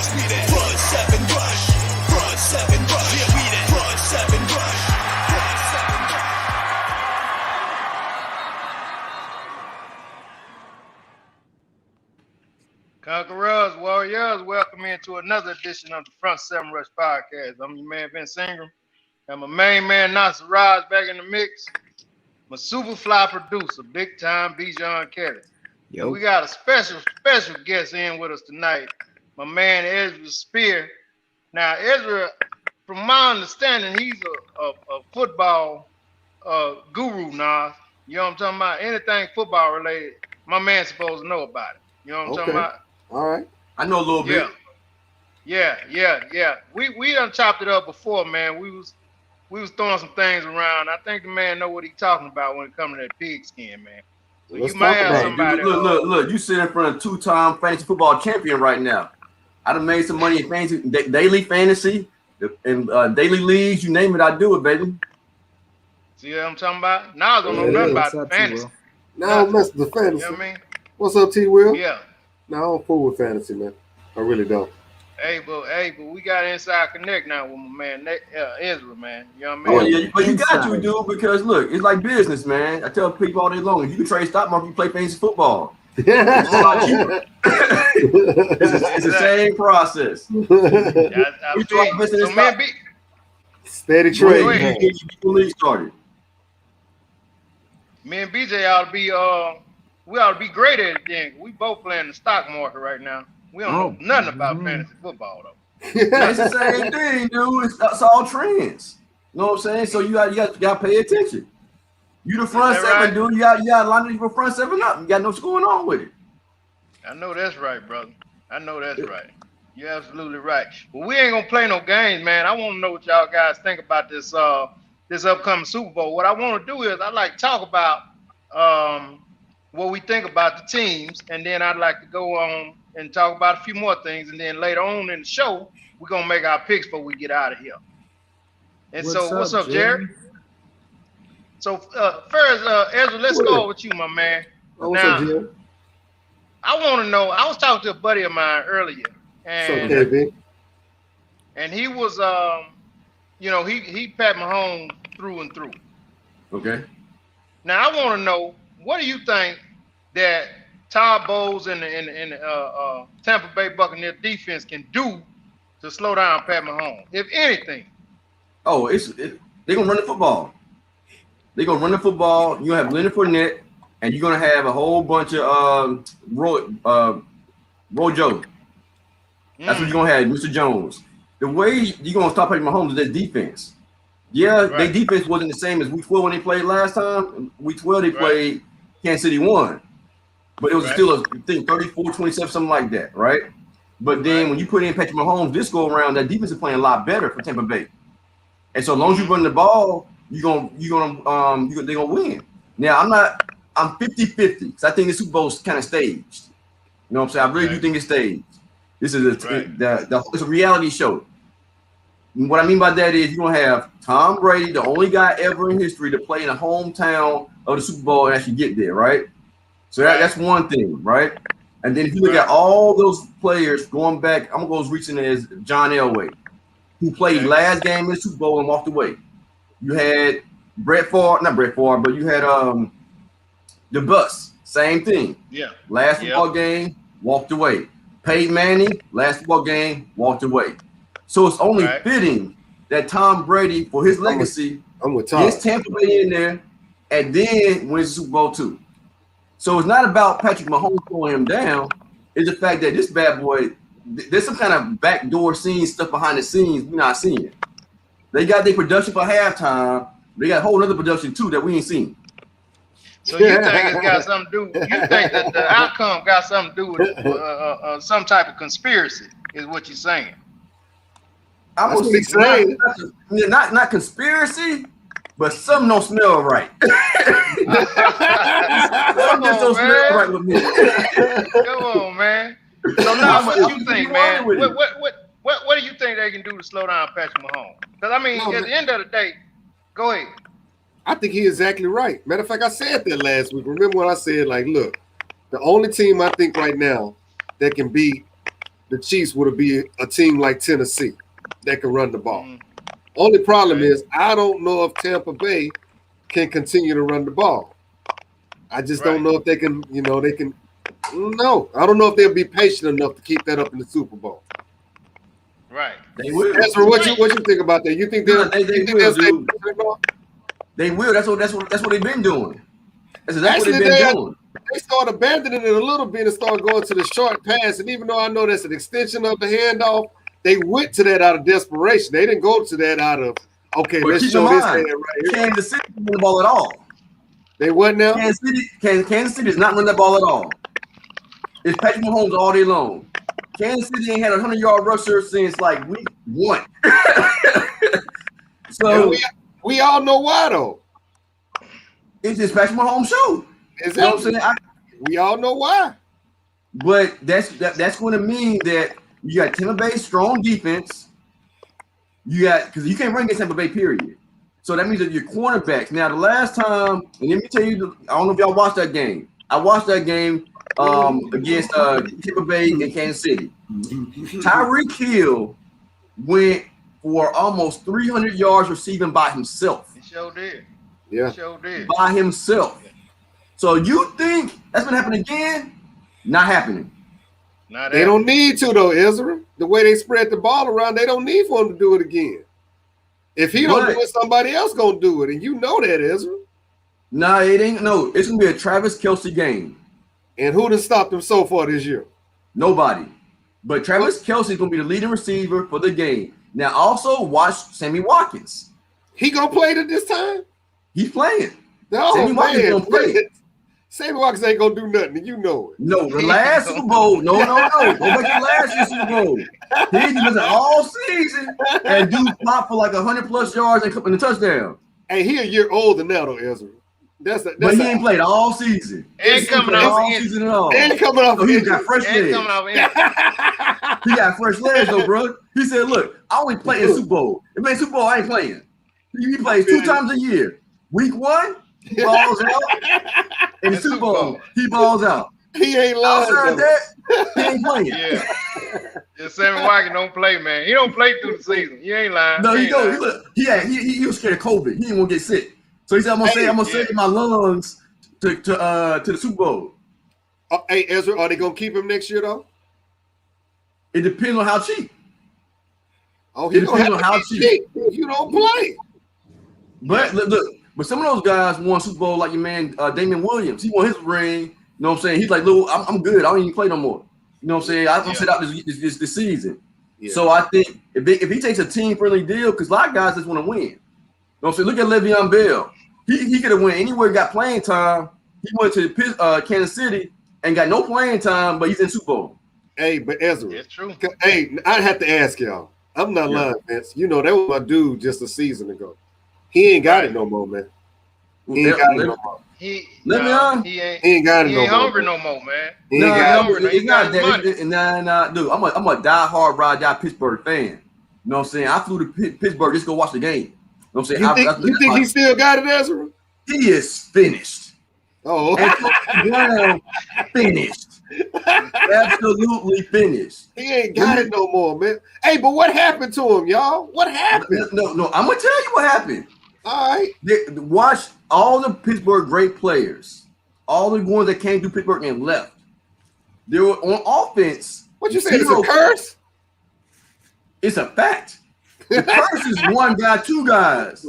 We that front seven rush. Front seven rush. Yeah, we that front seven rush. Front seven rush. Conquerors, warriors, welcome into another edition of the Front Seven Rush Podcast. I'm your man, Vince Ingram. And my main man, Nasir Raj, back in the mix. My super fly producer, big time Bijan Kelly. And we got a special guest in with us tonight, my man Ezra Spear. Now, Ezra, from my understanding, he's a football guru now. You know what I'm talking about? Anything football related, my man's supposed to know about it. You know what I'm talking about? All right. I know a little bit. Yeah. We done chopped it up before, man. We was throwing some things around. I think the man know what he talking about when it comes to that pigskin, man. So Let's you might talk have about it. somebody. Look. You sit in front of two-time fantasy football champion right now. I done made some money in fantasy, daily fantasy, and daily leagues. You name it, I do it, baby. See what I'm talking about? Now I don't know nothing about the fantasy. Now I'm messing with fantasy. You know what I mean? What's up, T. Will? Yeah. No, I don't fool with fantasy, man. I really don't. Hey, but we got Inside Connect now with my man Ezra, man. You know what I mean? Oh yeah, but you got to, dude, because look, it's like business, man. I tell people all day long, if you can trade stock market, you play fantasy football. It's the same process. I feel you. So man, steady trade. Get the league started. Me and BJ ought to be we ought to be great at it then. We both playing the stock market right now. We don't know nothing about fantasy football though. It's the same thing, dude. It's all trends. You know what I'm saying? So you got to pay attention. You the front seven, right? Dude. You got line your front seven up. You got to know what's going on with it. I know that's right, brother. I know that's right. You're absolutely right. Well, we ain't gonna play no games, man. I want to know what y'all guys think about this this upcoming Super Bowl. What I want to do is I'd like to talk about what we think about the teams, and then I'd like to go on and talk about a few more things, and then later on in the show, we're gonna make our picks before we get out of here. And what's up, Jerry? So first, Ezra, let's go with you, my man. What's up, Jerry? I want to know. I was talking to a buddy of mine earlier, and he was, he Pat Mahomes through and through. Okay. Now I want to know, what do you think that Todd Bowles and the Tampa Bay Buccaneers defense can do to slow down Pat Mahomes, if anything? Oh, they're gonna run the football. They're gonna run the football. You have Leonard Fournette, and you're gonna have a whole bunch of Rojo. That's what you're gonna have, Mr. Jones. The way you're gonna stop Patrick Mahomes is their defense. Yeah, their defense wasn't the same as Week 12 when they played last time. Week 12 they played Kansas City won, but it was still I think 34-27, something like that, right? But then when you put in Patrick Mahomes this go around, that defense is playing a lot better for Tampa Bay. And so as long as you run the ball, they're gonna win. Now I'm 50-50 because I think the Super Bowl is kind of staged. You know what I'm saying? I really do think it's staged. This is it's a reality show. And what I mean by that is you're gonna have Tom Brady, the only guy ever in history to play in the hometown of the Super Bowl and actually get there, right? So that's one thing, right? And then if you look at all those players going back, I'm gonna go as recent as John Elway, who played last game in the Super Bowl and walked away. You had not Brett Favre, but you had the Bucs, same thing. Yeah. Last football game, walked away. Peyton Manning, last football game, walked away. So it's only fitting that Tom Brady, for his legacy, gets Tampa Bay in there and then wins the Super Bowl too. So it's not about Patrick Mahomes throwing him down. It's the fact that this bad boy, there's some kind of backdoor scene stuff behind the scenes we're not seeing. They got their production for halftime. They got a whole other production too that we ain't seen. So you think it's got something to do? You think that the outcome got something to do with some type of conspiracy? Is what you're saying? I would say not conspiracy, but something don't smell right. Something just don't smell right with me. Come on, man. So now, what you think, man? What do you think they can do to slow down Patrick Mahomes? Because I mean, at the end of the day, go ahead. I think he's exactly right. Matter of fact, I said that last week. Remember what I said? Like, look, the only team I think right now that can beat the Chiefs would be a team like Tennessee that can run the ball. Mhm. Only problem is I don't know if Tampa Bay can continue to run the ball. I just don't know if they can, they can. No, I don't know if they'll be patient enough to keep that up in the Super Bowl. Right. They will. Ezra, what you think about that? You think They they'll stay will, dude. patient enough? They will. That's what they've been doing. That's what Actually, they've been doing. They started abandoning it a little bit and started going to the short pass. And even though I know that's an extension of the handoff, they went to that out of desperation. They didn't go to that out of, okay, But let's keep show in this mind, hand right here. Kansas City didn't run the ball at all. They what now? Kansas City does not run that ball at all. It's Patrick Mahomes all day long. Kansas City ain't had a 100-yard rusher since like week 1. So And we all know why though. it's just Patrick Mahomes' show. Is You know what I'm saying? we all know why. But that's going to mean that you got Tampa Bay strong defense. You got, because you can't run against Tampa Bay, period. So that means that your cornerbacks. Now, the last time, and let me tell you, I don't know if y'all watched that game. I watched that game against Tampa Bay and Kansas City. Tyreek Hill went for almost 300 yards receiving by himself. He sure did. Yeah. He sure did. By himself. So you think that's going to happen again? Not happening. Not They don't need to though, Ezra. The way they spread the ball around, they don't need for him to do it again. If he don't do it, somebody else gonna do it, and you know that, Ezra. Nah, it ain't. No, it's gonna be a Travis Kelce game. And who done stopped him so far this year? Nobody. But Travis Kelce is gonna be the leading receiver for the game. Now, also watch Sammy Watkins. He gonna play it this time? He's playing. No, Sammy Watkins man. gonna play. Sammy Watkins ain't gonna do nothing, and you know it. No, the last Super Bowl. No. Go back to last year's Super Bowl. He did all season and dude popped for like 100+ yards and a touchdown. Hey, he a year older now though, Ezra. But he ain't played all season. And coming off all injury. season at all. And coming off So he injury. got fresh And legs. coming off injury. He got fresh legs though, bro. He said, "Look, I only play in Super Bowl. If it ain't Super Bowl, I ain't playing." He plays 2 times a year. Week 1, he balls out. In the Super Bowl, he balls out. He ain't lying. Outside though. that, he ain't playing. Yeah. Yeah, Sammy Watkins don't play, man. He don't play through the season. You ain't lying. No, he ain't go. lying. Look, he was scared of COVID. He didn't want to get sick. So he said, "I'm gonna save my lungs to the Super Bowl." Hey, Ezra, are they gonna keep him next year though? It depends on how cheap. Oh, It depends on how cheap. If you don't play. But look, but some of those guys won Super Bowl, like your man Damian Williams. He won his ring. You know what I'm saying? He's like, "Look, I'm good. I don't even play no more." You know what I'm saying? I'm sit out this season. Yeah. So I think if he takes a team friendly deal, because a lot of guys just want to win. You know what I'm saying? Look at Le'Veon Bell. He could have went anywhere, got playing time. He went to Kansas City and got no playing time, but he's in Super Bowl. Hey, but Ezra, It's true. hey, I have to ask y'all. I'm not lying, Vince. You know that was my dude just a season ago. He ain't got it no more, man. He ain't got it no more. He He ain't got it he no ain't more. hungry no more, man. He ain't got it. hungry. It's not He got his that. Nah, dude. I'm a diehard ride Pittsburgh fan. You know what I'm saying? I flew to Pittsburgh just to go watch the game. You know what I'm saying? You think he still got it, Ezra? He is finished. Oh, And Brown finished. Absolutely finished. he ain't got it no more, man. Hey, but what happened to him, y'all? What happened? No. I'm gonna tell you what happened. All right. Watch all the Pittsburgh great players, all the ones that came through Pittsburgh and left. They were on offense. What you say? It's a curse? It's a fact. The curse is one guy, 2 guys.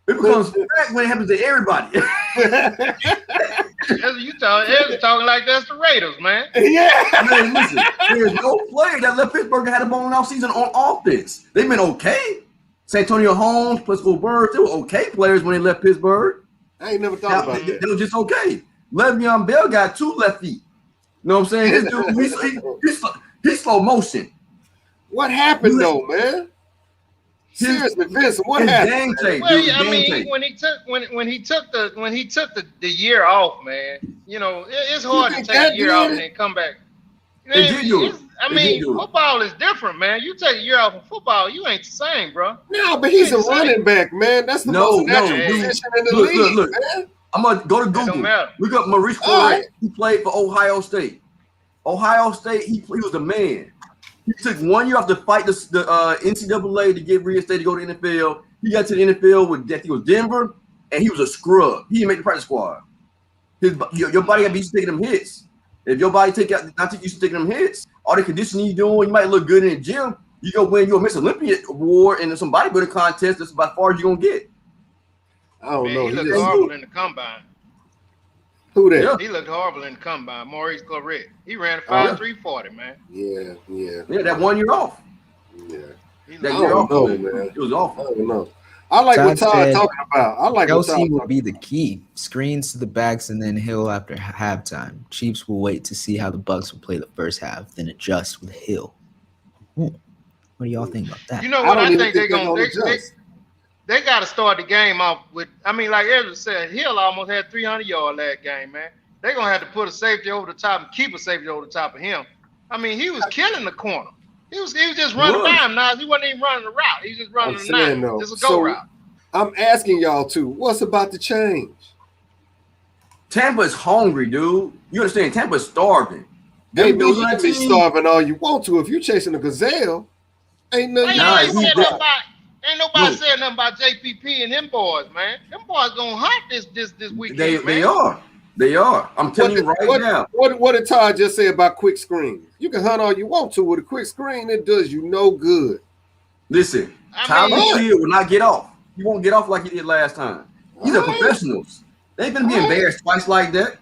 It becomes fact when it happens to everybody. You talking like that's the Raiders, man. Yeah. Man, listen, there's no player that left Pittsburgh that had a ball off season on offense. They've been okay. Santonio Holmes, Plexico Burrs, they were okay players when they left Pittsburgh. I ain't never thought about that. They were just okay. Le'Veon Bell got 2 left feet. You know what I'm saying? This dude, he's slow motion. What happened though, man? Seriously, Vince, what His happened? game tape, Well, dude, yeah, I game mean, tape. when he took the year off, man, you know, it's hard to think take that a year did off it? and then come back. It did do it. I It mean, did do it. football is different, man. You take a year off in football, you ain't the same, bro. No, but he's a running back, man. That's the most natural dude. position in the Look, league, look. man. I'm gonna go to It don't Google. matter. Look up Maurice All Clarett. right. He played for Ohio State. Ohio State, he was the man. He took 1 year off to fight the NCAA to get reinstated to go to the NFL. He got to the NFL with I think it was Denver, and he was a scrub. He didn't make the practice squad. Your body got to be used to taking them hits. If your body not used to taking them hits, all the conditioning you doing, you might look good in the gym. You go win your Miss Olympia award and some bodybuilding contest. That's about as far as you're gonna get. I don't Man, know. he looked horrible in the combine. Who that? Yeah. He looked horrible in the combine. Maurice Claret. He ran a 5.340, man. Yeah. Yeah, that 1 year off. Yeah. He That I looked year don't off, know, man. man. It was I awful. don't know. I like what Todd Todd said talking about. I like what Todd Kelsey will be the key. Screens to the backs and then Hill after halftime. Chiefs will wait to see how the Bucks will play the first half, then adjust with Hill. What do y'all think about that? You know what? don't I even think they're they're gonna adjust. they got to start the game off with. I mean, like Ezra said, Hill almost had 300 yards last game, man. They're gonna have to put a safety over the top and keep a safety over the top of him. I mean, he was killing the corner. He was just running by him. Now he wasn't even running the route. He was just running I'm the saying, nine. though, Just a go so- route. I'm asking y'all too. What's about to change? Tampa's hungry, dude. You understand? Tampa's starving. Hey, Them man, dudes you on can that be team- starving all you want to. If you chasing a gazelle, ain't nothing. Why you y'all Nah, ain't can he said do did. nothing about about? Ain't nobody Look. said nothing about JPP and them boys, man. Them boys gonna hunt this weekend, They man. are. They are. I'm it. telling you right now. What did Todd just say about quick screens? You can hunt all you want to with a quick screen. It does you no good. Listen, I Tyler mean- Shield will not get off. He won't get off like he did last time. These are Alright. professionals. They ain't gonna be embarrassed twice like that.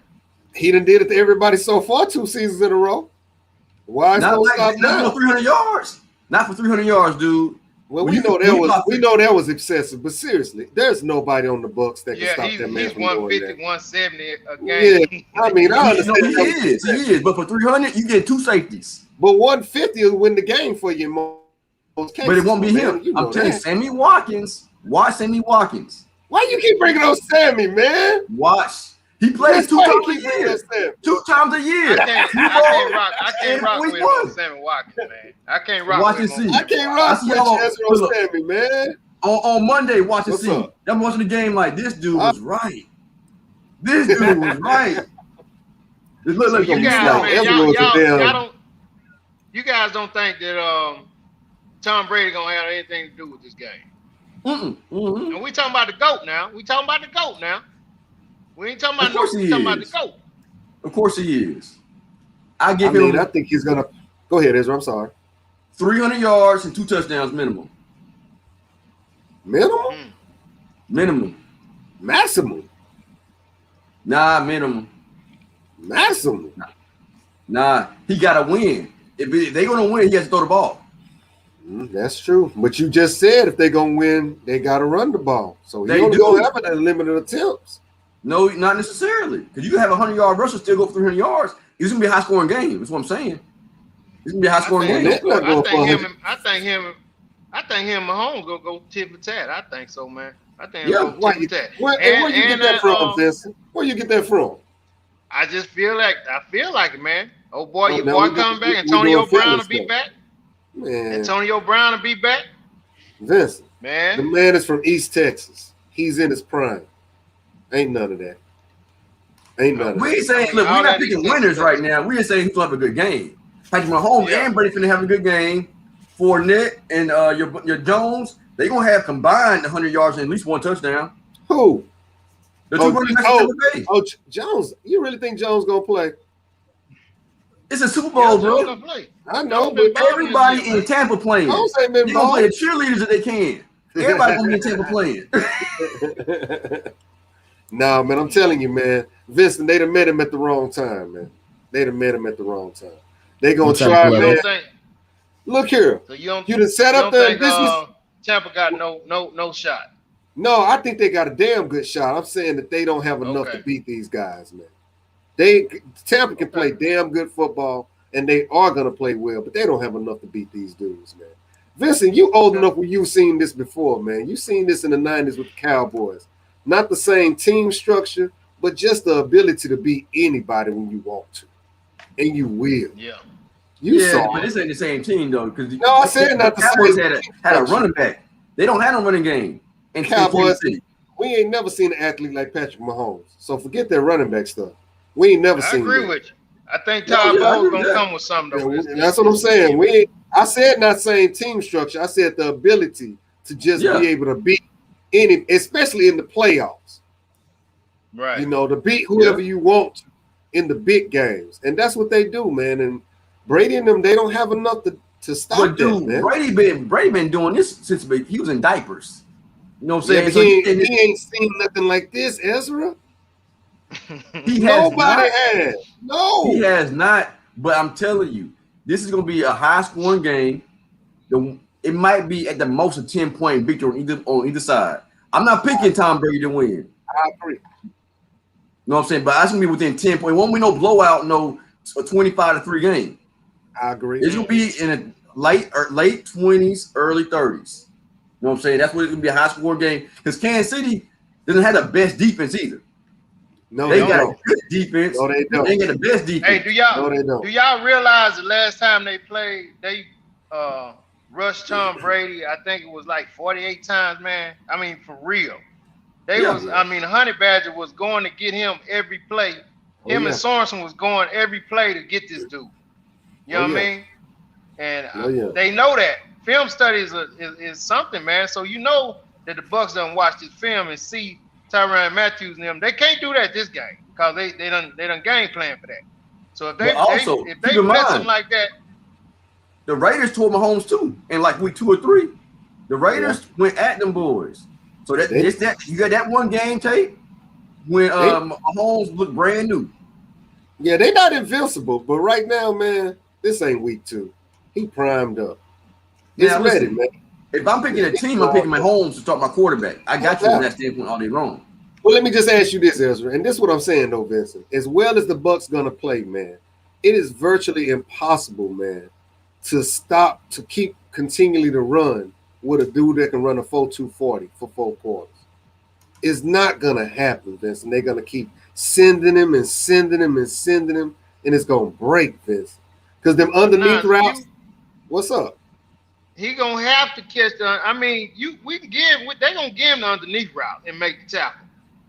He done did it to everybody so far 2 seasons in a row. Why is Not gonna like stop not now? for 300 yards. Not for 300 yards, dude. Well, When we you- know when that you was got- we know that was excessive, but seriously, there's nobody on the Bucks that can Yeah, stop he's that man from doing 150, that. 170 a Yeah, game. I mean, I No, understand. he that was is. excessive. He is. But for 300, you get 2 safeties. But 150 will win the game for you in most cases. But it won't be man. him. You know I'm telling you, that. Sammy Watkins. Watch Sammy Watkins. Why you keep bringing up Sammy, man? Watch. He plays That's 2 why times you a keep bringing year. up Sammy. 2 times a year. I can't rock week with one. Sammy Watkins, man. I can't rock Watch with and him. see. I can't I rock see with y'all- Ezra look. Sammy, man. On Monday, watch and What's see. up? I'm watching the game like this dude was right. This dude was right. Look, You He's guys, like, man, Ezra was a damn- y'all don't. You guys don't think that Tom Brady gonna have anything to do with this game? And we talking about the GOAT now. We ain't talking about Of course we he talking about the is. GOAT. Of course he is. I I give mean, him I think he's gonna go ahead, Ezra. I'm sorry. 300 yards and 2 touchdowns minimum. Minimum, Minimum. maximum, Minimum. maximum. He got to win. If they going to win, he has to throw the ball. That's true. But you just said if they're gonna win, they gotta run the ball. So They he only do. gonna have it at limited attempts. No, not necessarily. Because you can have a 100-yard rusher still go for 300 yards. It's going to be a high-scoring game. That's what I'm saying. It's going to be a high-scoring think game. that- not going for I think him and Mahomes gonna go tit for tat. I think so, man. I think Yeah, he'll go Why tit you, for tat. where you get And, that from, uh, Vincent? Where you get that from? I feel like it, man. Oh boy, Oh, your now boy we coming do- back. we Antonio doing Brown feelings will be stuff. back. Man, Antonio Brown will be back, Vincent, the man. man is from East Texas. He's in his prime. Ain't none of that. Ain't none of We that. ain't saying, look, All we're not that picking is- winners right now. We're just saying who's going to have a good game. Patrick Mahomes Yeah. and Brady finna have a good game. Fournette and your Jones, they're going to have combined 100 yards and at least 1 touchdown. Who? The two running backs in Tampa Bay. Oh, Jones. You really think Jones gonna play? It's a Super Yeah, Bowl, Jones bro. gonna play. I know, Jones been but balling Everybody this year, in Tampa playing. Jones ain't They're been going to play balling. the cheerleaders that they can. Everybody going to be in Tampa playing. Nah, man, I'm telling you, man. Vincent, they done met him at the wrong time, man. They done met him at the wrong time. They gonna What time try, is You it? man. don't think? Look here. So you don't? You done set you up don't the think, business. Tampa got no shot. No, I think they got a damn good shot. I'm saying that they don't have enough Okay. to beat these guys, man. Tampa can play damn good football, and they are gonna play well, but they don't have enough to beat these dudes, man. Vincent, you old enough where you've seen this before, man. You've seen this in the 90s with the Cowboys. Not the same team structure, but just the ability to beat anybody when you want to. And you will. Yeah. You Yeah, saw but it. this ain't the same team, though. Because No, I said not the Cowboys same had a running back. They don't have no running game. In Cowboys. Kansas City. We ain't never seen an athlete like Patrick Mahomes. So forget that running back stuff. We ain't never I seen agree that. with you. I think Yeah, Todd yeah, I Bowles agree gonna with that. come with something Yeah, though. and that's what I'm saying. I said not saying team structure. I said the ability to just Yeah. be able to beat any, especially in the playoffs. Right. You know, to beat whoever you want in the big games, and that's what they do, man. And Brady and them, they don't have enough to stop But that, dude, man. Brady been doing this since he was in diapers. You know what I'm Yeah, saying? but he ain't seen nothing like this, Ezra. He has Nobody not. has. No. He has not. But I'm telling you, this is going to be a high-scoring game. It might be at the most a 10-point victory on either side. I'm not picking Tom Brady to win. I agree. You know what I'm saying? But it's going to be within 10 points. It won't be no blowout, no a 25-3 game. I agree. It's going to be in a late 20s, early 30s. You know what I'm saying? That's what it's going to be, a high-scoring game. Because Kansas City doesn't have the best defense either. No, They they got don't. a good defense. No, they don't. They ain't got the best defense. Hey, No, they don't. do y'all realize the last time they played, they rushed Tom Brady? I think it was like 48 times, man. I mean, for real. Honey Badger was going to get him every play. Him and Sorensen was going every play to get this dude. You know what I mean? And they know that. Film studies is something, man. So you know that the Bucs don't watch this film and see Tyrann Matthews and them. They can't do that this game because they done game plan for that. So if they blitz them like that, the Raiders tore Mahomes too in like week 2 or 3. The Raiders went at them boys. So that you got that one game tape when Mahomes looked brand new. Yeah, they're not invincible, but right now, man, this ain't week 2. He primed up. It's ready, man. If I'm picking a team, I'm picking Mahomes to start my quarterback. I got you from that standpoint all day long. Well, let me just ask you this, Ezra, and this is what I'm saying, though, Vincent. As well as the Bucs gonna play, man, it is virtually impossible, man, to keep continually to run with a dude that can run a 4.240 for 4 quarters. It's not gonna happen, Vincent. They're gonna keep sending him and sending him and sending him, and it's gonna break, Vincent. Because them underneath routes. What's up? He gonna have to catch the. I mean, they gonna give him the underneath route and make the tackle.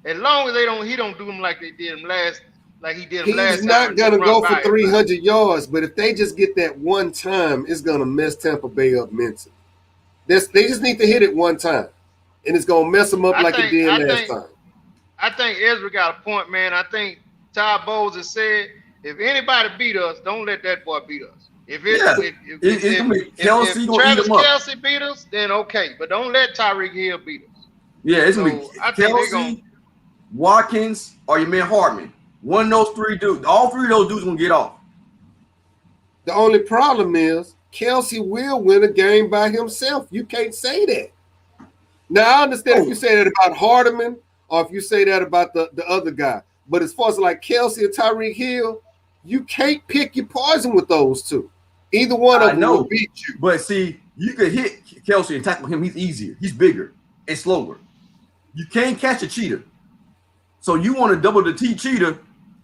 As long as he don't do them like they did him last. Like he did him last time. He's not gonna go for 300 yards, but if they just get that one time, it's gonna mess Tampa Bay up mentally. They just need to hit it one time, and it's gonna mess them up like it did last time. I think Ezra got a point, man. I think Todd Bowles has said, if anybody beat us, don't let that boy beat us. If Travis Kelce beat us, then okay, but don't let Tyreek Hill beat us. Yeah, it's gonna be Kelce, Watkins, or your man Hardman. One of those 3 dudes, all 3 of those dudes gonna get off. The only problem is Kelce will win a game by himself. You can't say that. Now I understand if you say that about Hardman or if you say that about the other guy, but as far as like Kelce and Tyreek Hill, you can't pick your poison with those two. Either one of them will beat you. But see, you could hit Kelce and tackle him. He's easier. He's bigger and slower. You can't catch a cheetah. So you want to double the cheetah,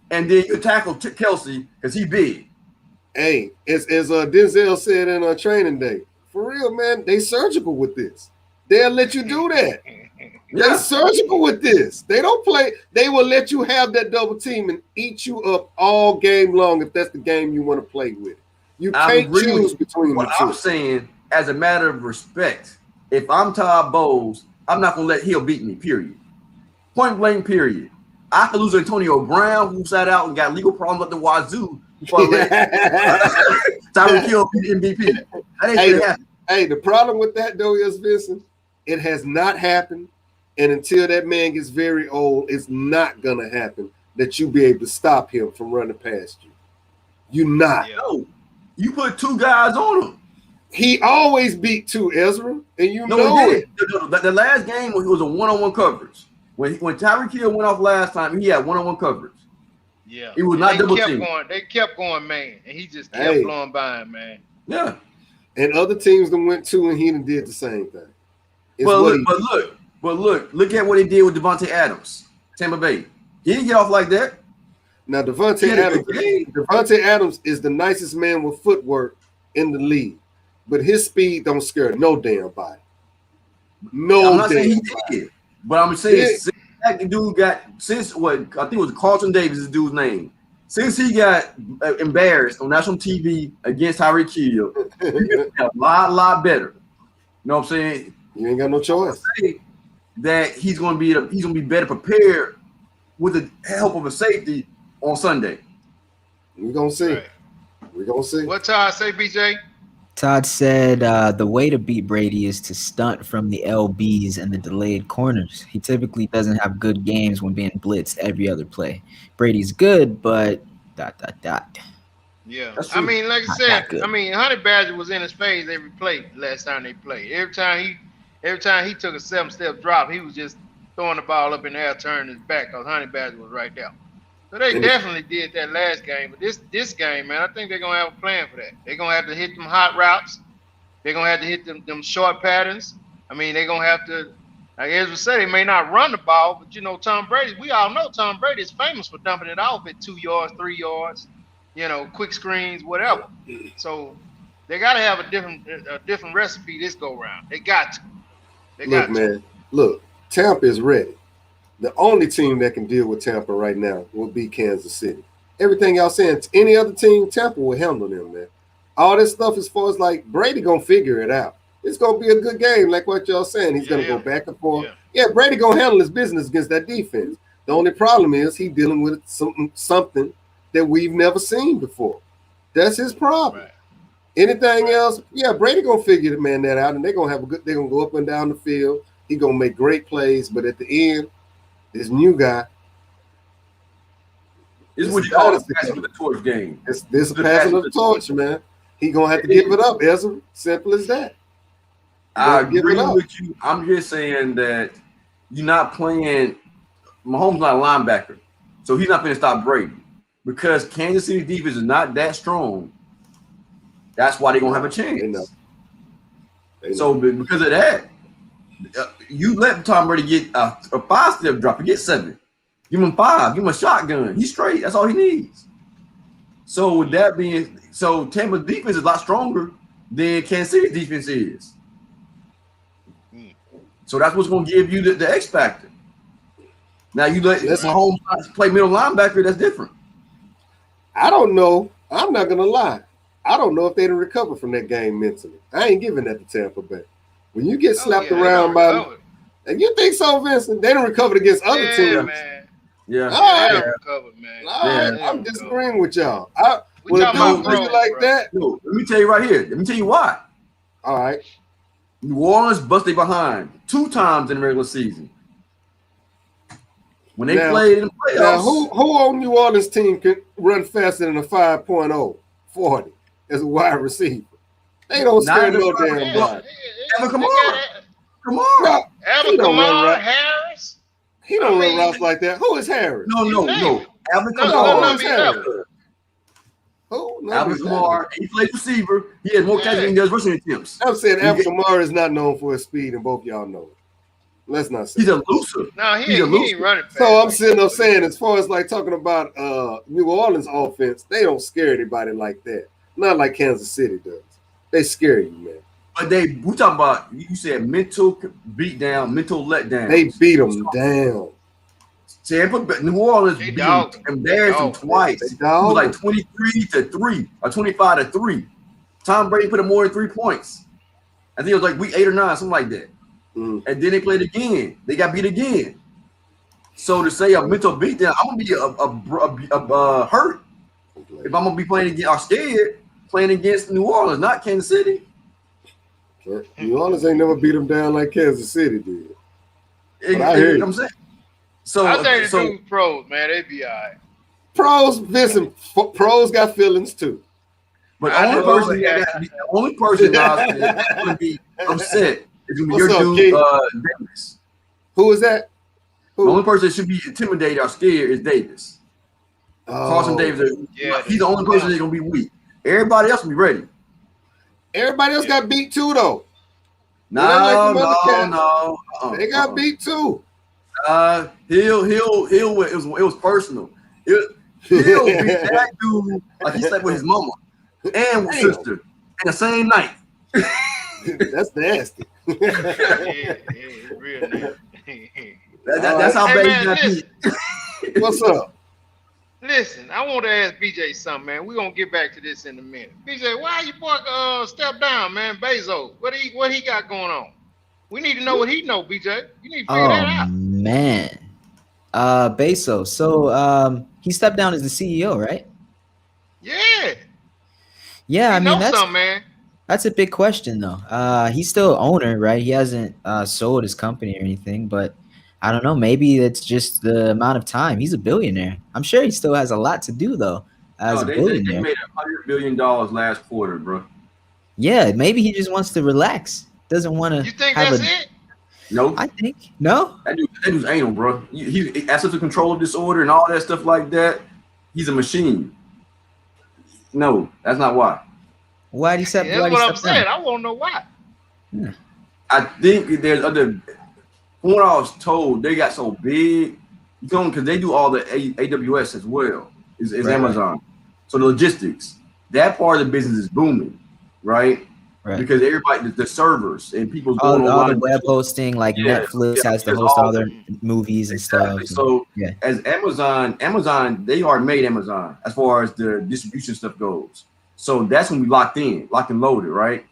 and then you tackle Kelce because he's big. Hey, as Denzel said in our training day, for real, man, they surgical with this. They'll let you do that. They're surgical with this. They don't play. They will let you have that double team and eat you up all game long if that's the game you want to play with. You can't choose between the two. I'm saying, as a matter of respect, if I'm Todd Bowles, I'm not going to let Hill beat me, period. Point blank, period. I could lose Antonio Brown, who sat out and got legal problems at the wazoo. Tyreek Hill MVP. Hey, the problem with that, though, is, Vincent, it has not happened. And until that man gets very old, it's not going to happen that you be able to stop him from running past you. You're not. No. You put 2 guys on him. He always beat 2, Ezra, and you know it. The last game was a one-on-one coverage. When Tyreek Hill went off last time, he had one-on-one coverage. Yeah, he was not double team. They kept going, man, and he just kept blowing by him, man. Yeah, and other teams that went 2, and he did the same thing. But look at what he did with Devontae Adams, Tampa Bay. He didn't get off like that. Now, Devontae Adams is the nicest man with footwork in the league, but his speed don't scare no damn body. I'm not saying he did, but I'm saying since that dude I think it was Carlton Davis, this dude's name. since he got embarrassed on national TV against Tyreek Hill, he's a lot better. You know what I'm saying? You ain't got no choice. Say that he's gonna be better prepared with the help of a safety on Sunday. We're gonna see. Right. We're gonna see. What Todd say, BJ? Todd said the way to beat Brady is to stunt from the LBs and the delayed corners. He typically doesn't have good games when being blitzed every other play. Brady's good, but ... Yeah, That's I true. mean, like I Not said, that good. I mean, Honey Badger was in his phase every play last time they played. Every time he took a 7-step drop, he was just throwing the ball up in the air, turning his back because Honey Badger was right there. So they And- definitely did that last game, but this game, man, I think they're gonna have a plan for that. They're gonna have to hit them hot routes. They're gonna have to hit them short patterns. I mean, they're gonna have to. Like Ezra said, they may not run the ball, but you know, Tom Brady. We all know Tom Brady is famous for dumping it off at 2 yards, 3 yards. You know, quick screens, whatever. So they got to have a different recipe this go round. They got to. They Look, got to. man. Look, Tampa is ready. The only team that can deal with Tampa right now will be Kansas City. Everything y'all saying, any other team, Tampa will handle them, man. All this stuff as far as like Brady gonna figure it out. It's gonna be a good game, like what y'all saying. He's gonna go back and forth. Yeah, Brady gonna handle his business against that defense. The only problem is he dealing with something that we've never seen before. That's his problem. Right. Anything else, yeah, Brady gonna figure that out, and they're gonna go up and down the field. He gonna make great plays, but at the end, this new guy, This is what you call a passing of the torch game. this is passing of the torch, man. He gonna have to give it up, Ezra. Simple as that. I Give it agree up. with you. I'm just saying that you're not playing. Mahomes not a linebacker, so he's not going to stop Brady because Kansas City defense is not that strong. That's why they're gonna have a They know. chance. They know. So because of that, you let Tom Brady get a 5-step drop. He gets 7. Give him 5. Give him a shotgun. He's straight. That's all he needs. So with that being, so Tampa's defense is a lot stronger than Kansas City's defense is. So that's what's going to give you the X factor. Now you let Mahomes play middle linebacker. That's different. I don't know. I'm not gonna lie. I don't know if they didn't recover from that game mentally. I ain't giving that to Tampa Bay. When you get slapped around by them, and you think so, Vincent, they didn't recover against other teams. Man. Yeah. All They right. recovered, man. All right. They I'm recovered. disagreeing with y'all. We When a talking dude about do you growth, like bro. that, No, let me tell you right here. Let me tell you why. all right. New Orleans busted behind 2 times in the regular season. When they Now- played in the playoffs, Now, who on New Orleans team can run faster than a 5.0 40 as a wide receiver? They don't Not scare in the no first damn game. body. Alvin They Kamara. got Come on. No, Alvin He don't run Kamara, right. Harris. he don't I run mean- routes like that. Who is Harris? No. Alvin No, Kamara. who's no, Harris? no. Who? No, Alvin he's Kamara. not. He plays receiver. He has more catches than he does rushing attempts. I'm saying You Alvin get- Kamara is not known for his speed, and both y'all know it. Let's not say He's that. elusive. No, He's he a ain't loser. running fast. So I'm like sitting that. up saying, as far as like talking about New Orleans offense, they don't scare anybody like that. Not like Kansas City does. They scare you, man. But we talking about, you said mental beatdown, mental letdown. They beat them down. Tampa, New Orleans They beat dogged him, them. embarrassed They him dogged twice. They It was dogged like 23-3 or 25-3. Tom Brady put up more than 3 points. I think it was like week 8 or 9, something like that. Mm. And then they played again. They got beat again. So to say a mental beatdown, I'm gonna be hurt if I'm gonna be playing against or scared playing against New Orleans, not Kansas City. New Orleans ain't never beat them down like Kansas City did. But I hear You you. know what I'm saying? So, I think the so dudes pros, man, they be all right. Pros, Vincent, pros got feelings too. but I only know, person yeah. the only person that's gonna be upset is gonna be What's your up, dude, King? Davis. Who is that? The only person that should be intimidated or scared is Davis. Carson Oh, Davis, Yeah, he's the only person that's gonna be weak. Everybody else will be ready. everybody else got beat too, though. No, like the no, Mothercats. no. They got beat too. He'll. It was personal. He'll beat that dude like he slept with his mama and with Damn. sister in the same night. That's nasty. Yeah, it's real. That, All that's how Hey, bad man, he got listen. beat. What's up? Listen, I want to ask BJ something, man. We're gonna get back to this in a minute. BJ, why you boy step down, man? Bezos, what he got going on? We need to know what he know, BJ. You need to figure that Oh out. man, Bezos. So he stepped down as the CEO, right? Yeah. Yeah, You I mean know that's something, man. that's a big question though. He's still owner, right? He hasn't sold his company or anything, but I don't know. Maybe it's just the amount of time. He's a billionaire. I'm sure he still has a lot to do though, as No, a they billionaire. made $100 billion last quarter, bro. Yeah, maybe he just wants to relax. Doesn't want to You think have that's a. it? Nope. I think no. That dude's anal, bro. He has such a control disorder and all that stuff like that. He's a machine. No, that's not why. Why'd he step? Yeah, that's Why'd he what I'm step saying. down? I want to know why. I think there's other. From what I was told, they got so big, because they do all the AWS as well. Is Right. Amazon. So the logistics, that part of the business is booming, right? Right. Because everybody, the servers and people All going the online. web hosting, like Yeah, Netflix has to there's host all all their movies and Exactly. stuff. So yeah. as Amazon, they are made Amazon as far as the distribution stuff goes. So that's when we locked and loaded, right?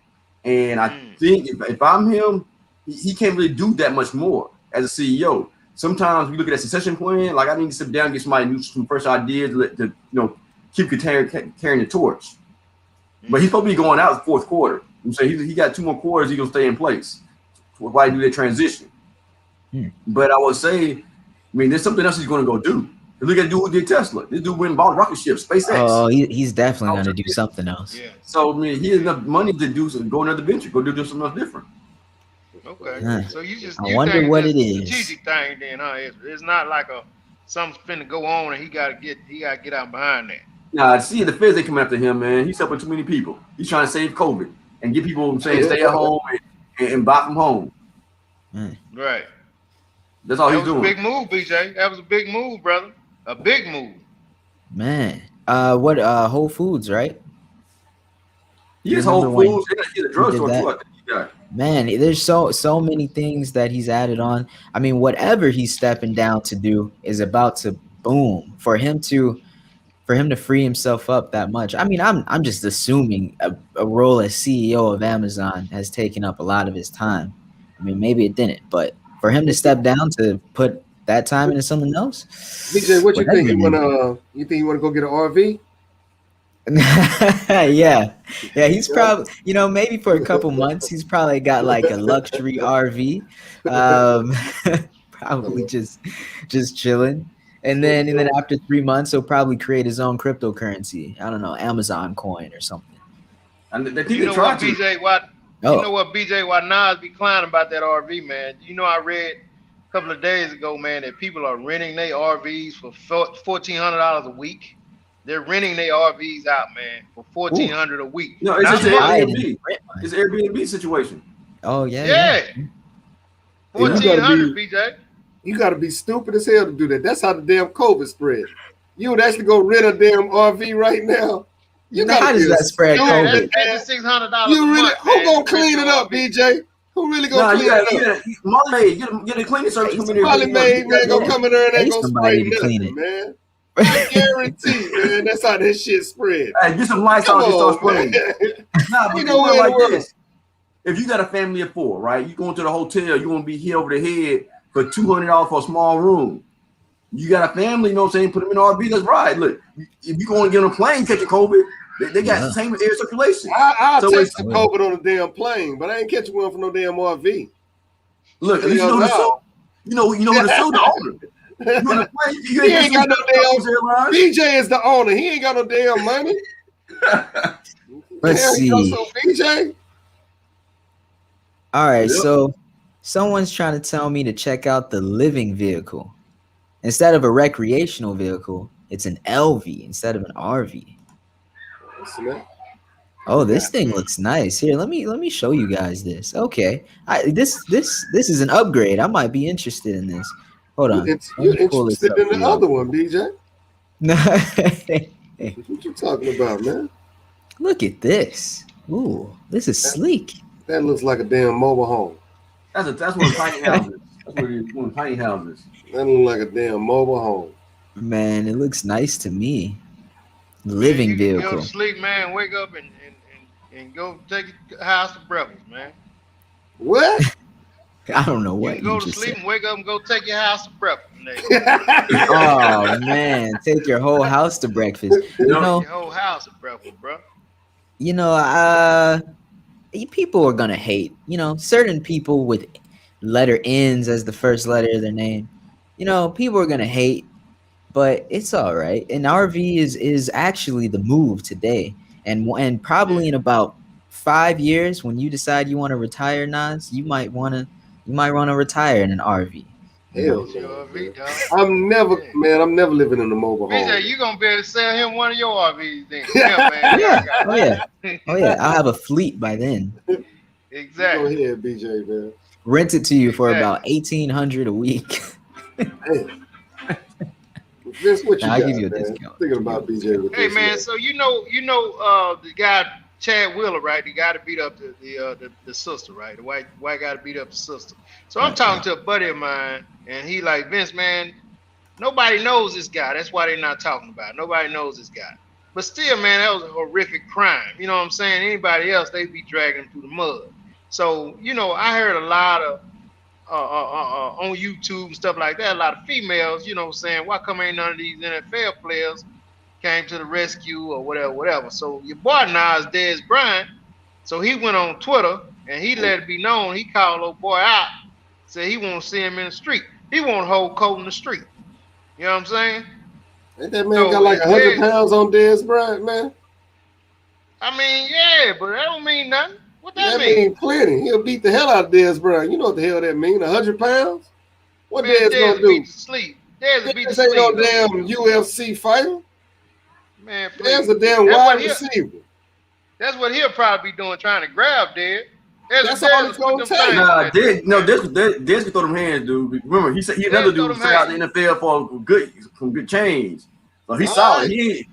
And I think if I'm him, he can't really do that much more as a CEO. Sometimes we look at that succession plan, like I need to sit down and get somebody new, some fresh ideas to keep carrying the torch. But he's supposed to be going out the fourth quarter. I'm saying he got 2 more quarters, he's gonna stay in place while he do that transition. But I would say, I mean, there's something else he's gonna go do. Look at the dude who did Tesla. This dude went and bought a rocket ship, SpaceX. Oh, he's definitely going to do something else. Yeah. So I mean, he has enough money to go another venture, go do something else different. Okay. Huh. So you I wonder think what it's it a is. strategic thing then, huh? It's not like something's finna go on and he gotta get out behind that. Nah, see the feds they come after him, man. He's helping too many people. He's trying to save COVID and get people saying stay at home and buy from home. Right. That's all That he's was doing. a big move, BJ. That was a big move, brother. A big move. Man, what Whole Foods, right? He has Remember Whole when Foods. He's a drugstore that? too. I think he got. Man, there's so many things that he's added on. I mean, whatever he's stepping down to do is about to boom for him to free himself up that much. I mean, I'm just assuming a role as CEO of Amazon has taken up a lot of his time. I mean, maybe it didn't, but for him to step down to put that time into something else. BJ, what you whatever think? it You think you want to go get an RV? yeah, he's probably, maybe for a couple months he's probably got like a luxury RV, probably just chilling, and then after 3 months he'll probably create his own cryptocurrency. I don't know, Amazon coin or something. And they You know what, BJ? Oh. You know what, BJ? Why Nas be clowning about that RV, man? You know, I read a couple of days ago, man, that people are renting their RVs for $1,400 a week. They're renting their RVs out, man, for $1,400 a week. No, it's Not just an money. Airbnb. It's an Airbnb situation. Oh yeah. Yeah. $1,400, BJ. You got to be stupid as hell to do that. That's how the damn COVID spread. You would actually go rent a damn RV right now. You Now, how does that spread Yeah, COVID? that's $600 a You really? month, Who man. gonna clean it up, BJ? Who really Nah, gonna you clean got it up? Marley, get a cleaning service. Come in here. Molly Maid, man, gonna come in there and Pay ain't gonna somebody spray to clean nothing, it. man. I guarantee, man. That's how this shit spread. Hey, get some lights Come out and start on, man. spraying. Nah, but You you know know where in like the world? this. If you got a family of 4, right? You going to the hotel, you want to be here over the head for $200 for a small room. You got a family, you know what I'm saying? Put them in RV, let's ride. Look, if you going to get on a plane, catch a COVID, they got the same air circulation. I'll So take it's- some COVID on a damn plane, but I ain't catching one from no damn RV. Look, at least you know Hell the no. suit. You know who the suit, the owner. You on the plane, you He ain't got no damn. airlines. BJ is the owner. He ain't got no damn money. Let's Hell, you know, see. so BJ. All right, Yep. so someone's trying to tell me to check out the living vehicle. Instead of a recreational vehicle, it's an LV instead of an RV. Listen, man. Oh, this thing looks nice. Here, let me show you guys this. Okay, this is an upgrade. I might be interested in this. Hold on. You're Let me pull this interested up in the for other one, BJ. you. What you talking about, man? Look at this. Ooh, this is sleek. That looks like a damn mobile home. That's one of tiny houses. That's what it is, one of tiny houses. That looks like a damn mobile home. Man, it looks nice to me. Man, Living you can go vehicle. to sleep, man. Wake up and go take your house to breakfast, man. What? I don't know You what can you go to just sleep said. and wake up and go take your house to breakfast. nigga. Oh man, take your whole house to breakfast. You Yep. know, Your whole house to breakfast, bro. People are gonna hate. Certain people with letter N's as the first letter of their name. People are gonna hate, but it's all right. An RV is actually the move today, and probably in about 5 years when you decide you want to retire, Nas, you might want to retire in an RV. Hell It's your no, RV, man. dog. I'm never living in a mobile home. BJ, you gonna be able to sell him one of your RVs then. Yeah, man. Yeah. I Oh yeah. Oh yeah. I'll have a fleet by then. Go Exactly. ahead, BJ, man. Rent it to you for about Exactly. $1,800 a week. Man. Vince, what you Nah, I'll got, give you a man? discount. Thinking about BJ with Hey this. man, so you know the guy Chad Wheeler, right? The guy that beat up the sister, right? The white guy that beat up the sister. So I'm talking to a buddy of mine, and he like, Vince, man, nobody knows this guy. That's why they're not talking about it. Nobody knows this guy. But still, man, that was a horrific crime. You know what I'm saying? Anybody else, they'd be dragging him through the mud. So, I heard a lot of on YouTube and stuff like that, a lot of females, saying, why come ain't none of these NFL players came to the rescue or whatever. So your boy now is Dez Bryant. So he went on Twitter and he let it be known. He called old boy out, said he won't see him in the street. He won't hold coat in the street. You know what I'm saying? Ain't that man got like 100 pounds on Dez Bryant, man? I mean, yeah, but that don't mean nothing. What That mean? mean plenty. He'll beat the hell out of Dez Bryant. You know what the hell that mean? 100 pounds? What Man, Dez gonna do? beat the sleep. Dez beat the This ain't no sleep. damn UFC fighter. Man, please. Dez a damn That's wide what receiver. That's what he'll probably be doing, trying to grab Dez. That's all it's gonna take. Nah, Dez can throw them hands, dude. Remember, he said he another dude stay out the NFL for good change. So he's solid. He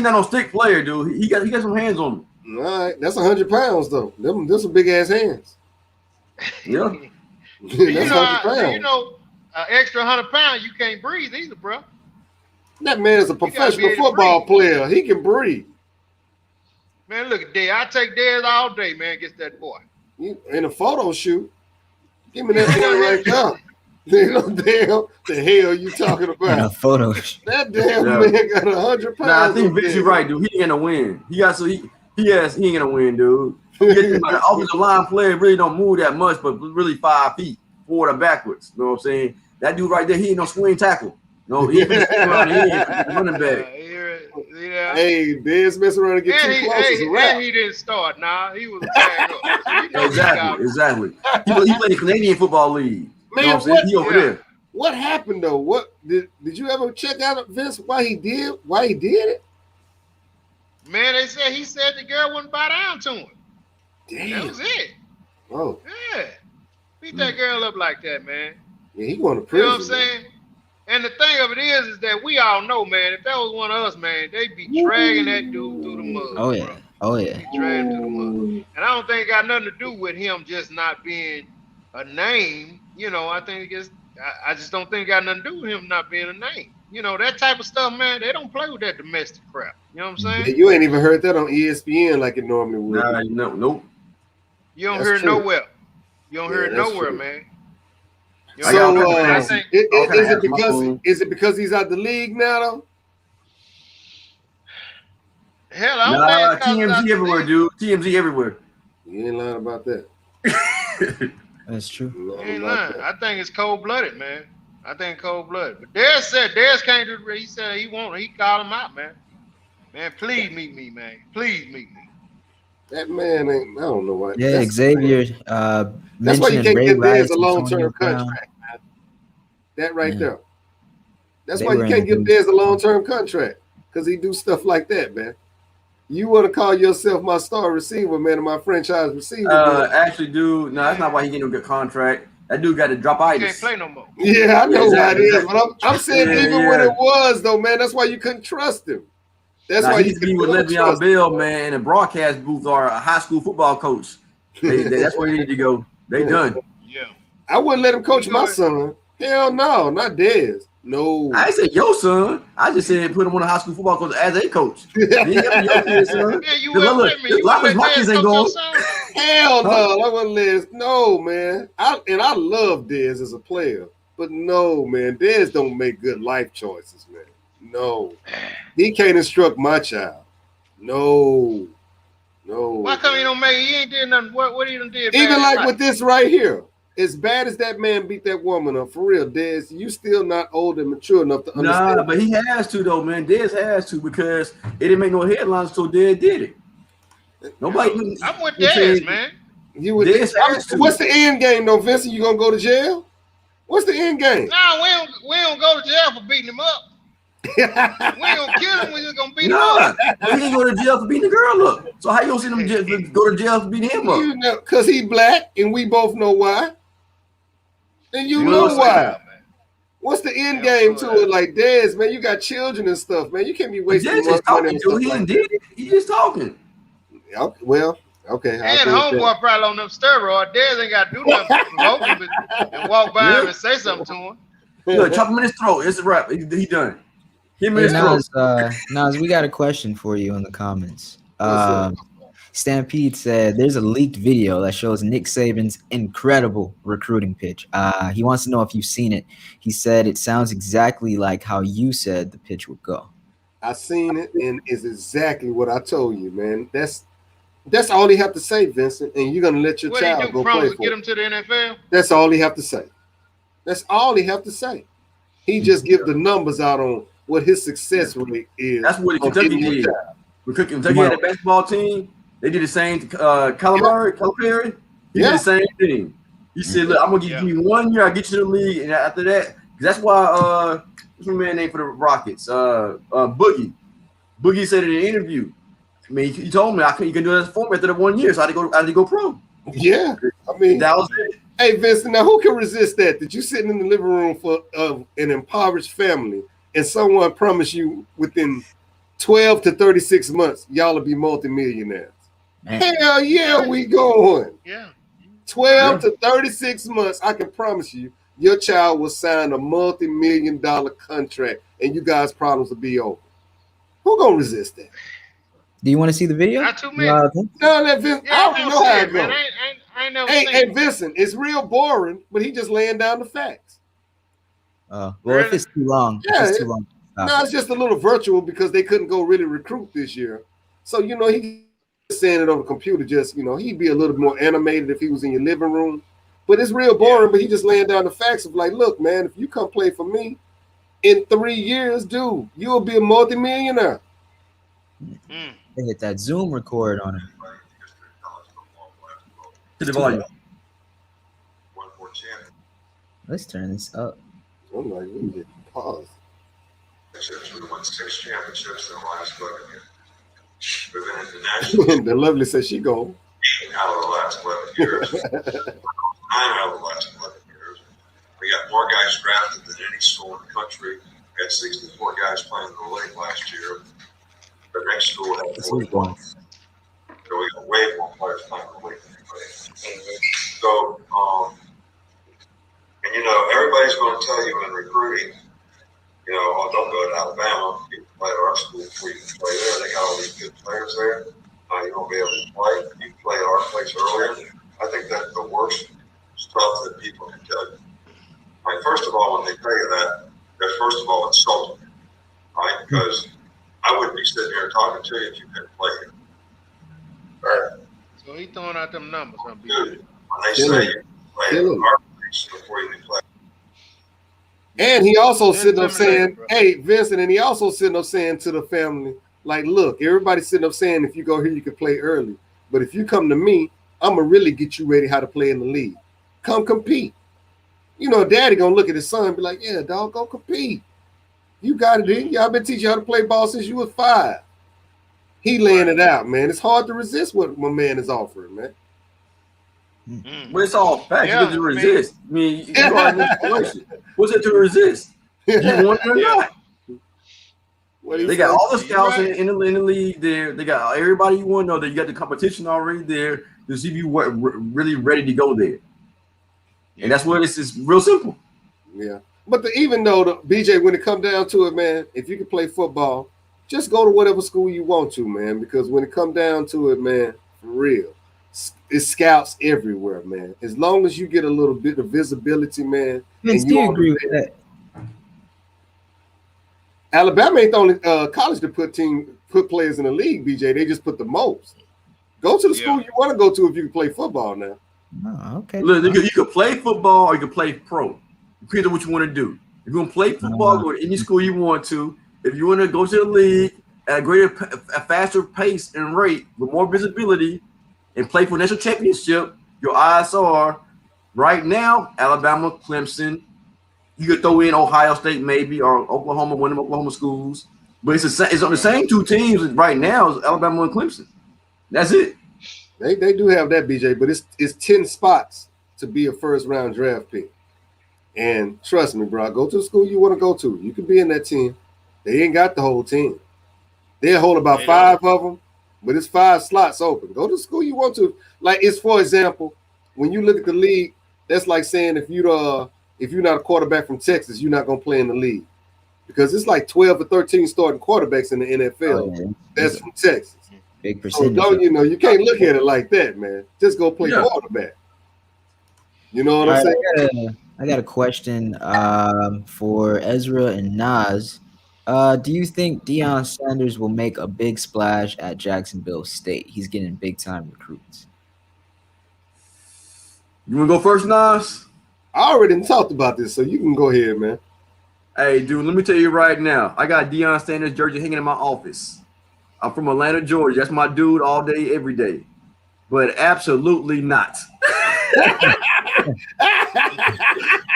not no stick player, dude. He got some hands on him. All right, that's 100 pounds though. Them some big ass hands. Yeah. That's 100 pounds. An extra 100 pounds, you can't breathe either, bro. That man is a professional football player. He can breathe. Man, look at Dez. I take Dez all day, man, against that boy. In a photo shoot, give me that thing right there. Damn, the hell you talking about? In a photo shoot. That damn man got 100 pounds. Nah, I think Vince, you're right, dude. He ain't gonna win. He ain't gonna win, dude. The offensive line player really don't move that much, but really 5 feet forward or backwards. You know what I'm saying? That dude right there, he ain't no swing tackle. No, he ain't running back. Hey, Dez messing around and get too close as a wrap. And he didn't start. Nah, he was back up. Exactly. He played the Canadian Football League. Man, you know what I'm saying? He over there. What happened though? What did you ever check out Vince why he did it? Man, he said the girl wouldn't bow down to him. Damn. That was it. Oh. Yeah. Beat that girl up like that, man. Yeah, he going to You prison. know what I'm saying? And the thing of it is that we all know, man, if that was one of us, man, they'd be dragging that dude through the mud. Oh yeah. Bro. Oh yeah. They'd be dragging through the mud. And I don't think it got nothing to do with him just not being a name. I think I just don't think it got nothing to do with him not being a name. That type of stuff, man, they don't play with that domestic crap. You know what I'm saying? You ain't even heard that on ESPN like it normally would. Nah, nope. You don't hear it nowhere. You don't hear it nowhere, true. man. So is it because he's out the league now though? Hell, I don't think TMZ everywhere, dude. TMZ everywhere. You ain't lying about that. That's true. You ain't lying. I think it's cold-blooded, man. I think cold-blooded. But Dez can't do it. He said he won't. He called him out, man. Man, please meet me, man. Please meet me. That man ain't. I don't know why. Yeah, Xavier. That's why you can't get Dez a long-term contract, man. That right there. That's why you can't give Dez a long-term contract because he do stuff like that, man. You want to call yourself my star receiver, man, and my franchise receiver? Actually, dude, no, that's not why he getting a good contract. That dude got to drop itis. He can't play no more. Yeah, I know why it is, but I'm saying when it was though, man, that's why you couldn't trust him. That's why he's be with Le'Veon Bell, man, and the broadcast booth or a high school football coach. That's where he need to go. They done. Yeah. I wouldn't let him coach my son. Hell no, not Dez. No. I ain't say your son. I just said put him on a high school football coach as a coach. He ain't your kid, son. Yeah, you Look, went with me. You look, went my with kids Dez ain't coach your going. son? Hell no, I wouldn't let. No, man. I love Dez as a player, but no, man. Dez don't make good life choices, man. No, he can't instruct my child. No. Why come he don't make? He ain't did nothing. What he done did? Even bad like in with life? this right here, as bad as that man beat that woman up, for real, Dez, you still not old and mature enough to understand. Nah, but he has to though, man. Dez has to because it didn't make no headlines until Dez did it. Nobody. I'm with Dez, man. You would. Dez has to. What's the end game, though, Vincent? You gonna go to jail? What's the end game? Nah, we don't go to jail for beating him up. We ain't gonna kill him. We just gonna beat him Nah, up. but he didn't go to jail for beating the girl up. So how you gonna see him go to jail for beating him up? You know, because he black, and we both know why. And you Well, know so- why. What's the end Yeah, game so to it? Like, Dez, man, you got children and stuff, man. You can't be wasting Dez money just talking, on dude. stuff He like ain't that. did it. He just talking. Yeah, well, okay. And I'll agree with that. homeboy probably on them steroids. Dez ain't got to do nothing but provoke him and walk by him and say something to him. Look, chop him in his throat. It's a wrap. He done. Him in Hey, his throat. Nas, we got a question for you in the comments. What's up? Stampede said there's a leaked video that shows Nick Saban's incredible recruiting pitch. He wants to know if you've seen it. He said it sounds exactly like how you said the pitch would go. I seen it, and it's exactly what I told you, man. That's all he have to say, Vincent. And you're gonna let your What he child do? go play Promise to for get him. him to the NFL? That's all he have to say. That's all he have to say. He just give the numbers out on what his success rate is. That's what on Kentucky getting your did. child. When Kentucky had a basketball team, they did the same to Calipari. He Yeah. did the same thing. He said, "Look, I'm gonna give you 1 year. I get you to the league, and after that, 'cause that's why what's my man name for the Rockets? Boogie. Boogie said in an interview. I mean, he told me you can do it as a format after the 1 year. So I had to go pro. Yeah, I mean, That was it. hey Vincent, now who can resist that? That you sitting in the living room of an impoverished family, and someone promised you within 12 to 36 months y'all will be multimillionaires. Man. Hell yeah, we going. Yeah. 12 to 36 months, I can promise you, your child will sign a multi-million-dollar contract, and you guys' problems will be over. Who gonna resist that? Do you want to see the video? Not too many. No, that Vincent, Yeah, I already know how it man. goes. I ain't never Hey, seen hey, it. Vincent, it's real boring, but he just laying down the facts. Well, if Really? it's too long, Yeah, if it's too long. stop No, it. it's just a little virtual because they couldn't go really recruit this year. So, he saying it on the computer, just, he'd be a little more animated if he was in your living room. But it's real boring, but he just laying down the facts of like, look, man, if you come play for me in 3 years, dude, you'll be a multimillionaire. Mm. They hit that Zoom record on him. To the volume. Let's turn this up. I'm like, we get pause. We won 6 championships in the last 11 years. We've been international The lovely says she gone. 8 out of the last 11 years. 9 out of the last 11 years. We got more guys drafted than any school in the country. We had 64 guys playing in the league last year. The next school had This is 41. going. So we got way more players playing in the league. So, and everybody's going to tell you in recruiting, oh, don't go to Alabama. You can play at our school before you can play there. They got all these good players there. You won't be able to play. You can play at our place earlier. I think that's the worst stuff that people can tell you. Right, first of all, when they tell you that, they're first of all insulting, right? Because I wouldn't be sitting here talking to you if you couldn't play here. Right? So he throwing out them numbers, huh, B? Dude, when they say you can play at our place before you can play. And he also sitting up saying, Intimidate, bro. hey, Vincent, and he also sitting up saying to the family, like, look, everybody's sitting up saying if you go here, you can play early. But if you come to me, I'm going to really get you ready how to play in the league. Come compete. Daddy going to look at his son and be like, yeah, dog, go compete. You got it in. Y'all been teaching you how to play ball since you was 5. He laying it out, man. It's hard to resist what my man is offering, man. Mm. Well, it's all facts. Yeah, You get to resist. I mean, you are in this situation. What's it to resist? You want it or not? What he They got say? all the scouts right. in the league there. They got everybody you want to know. That you got the competition already there to see if you were really ready to go there. And that's what it's real simple. Yeah. But even though the BJ, when it come down to it, man, if you can play football, just go to whatever school you want to, man. Because when it come down to it, man, for real, it's scouts everywhere, man. As long as you get a little bit of visibility, man. Vince, do you agree with that? Alabama ain't the only college to put players in the league, BJ. They just put the most. Go to the school you want to go to if you can play football now. Oh, okay. Look, you can play football or you can play pro. Depends on what you want to do. If you want to play football, go to any school you want to. If you want to go to the league at a faster pace and rate with more visibility and play for national championship, your odds are right now Alabama, Clemson. You could throw in Ohio State maybe or Oklahoma, one of them Oklahoma schools. But it's on the same two teams right now as Alabama and Clemson. That's it. They do have that, BJ, but it's 10 spots to be a first round draft pick. And trust me, bro, go to the school you want to go to. You can be in that team. They ain't got the whole team. They'll hold about 5 of them, but it's 5 slots open. Go to the school you want to. Like, it's, for example, when you look at the league, that's like saying if you're not a quarterback from Texas, you're not going to play in the league. Because it's like 12 or 13 starting quarterbacks in the NFL. That's from Texas. Big percentage. So don't you can't look at it like that, man. Just go play quarterback. You know what I'm saying? I got a question for Ezra and Nas. Do you think Deion Sanders will make a big splash at Jacksonville State? He's getting big time recruits. You want to go first, Nas? I already talked about this, so you can go ahead, man. Hey, dude, let me tell you right now. I got Deion Sanders jersey hanging in my office. I'm from Atlanta, Georgia. That's my dude all day, every day. But absolutely not.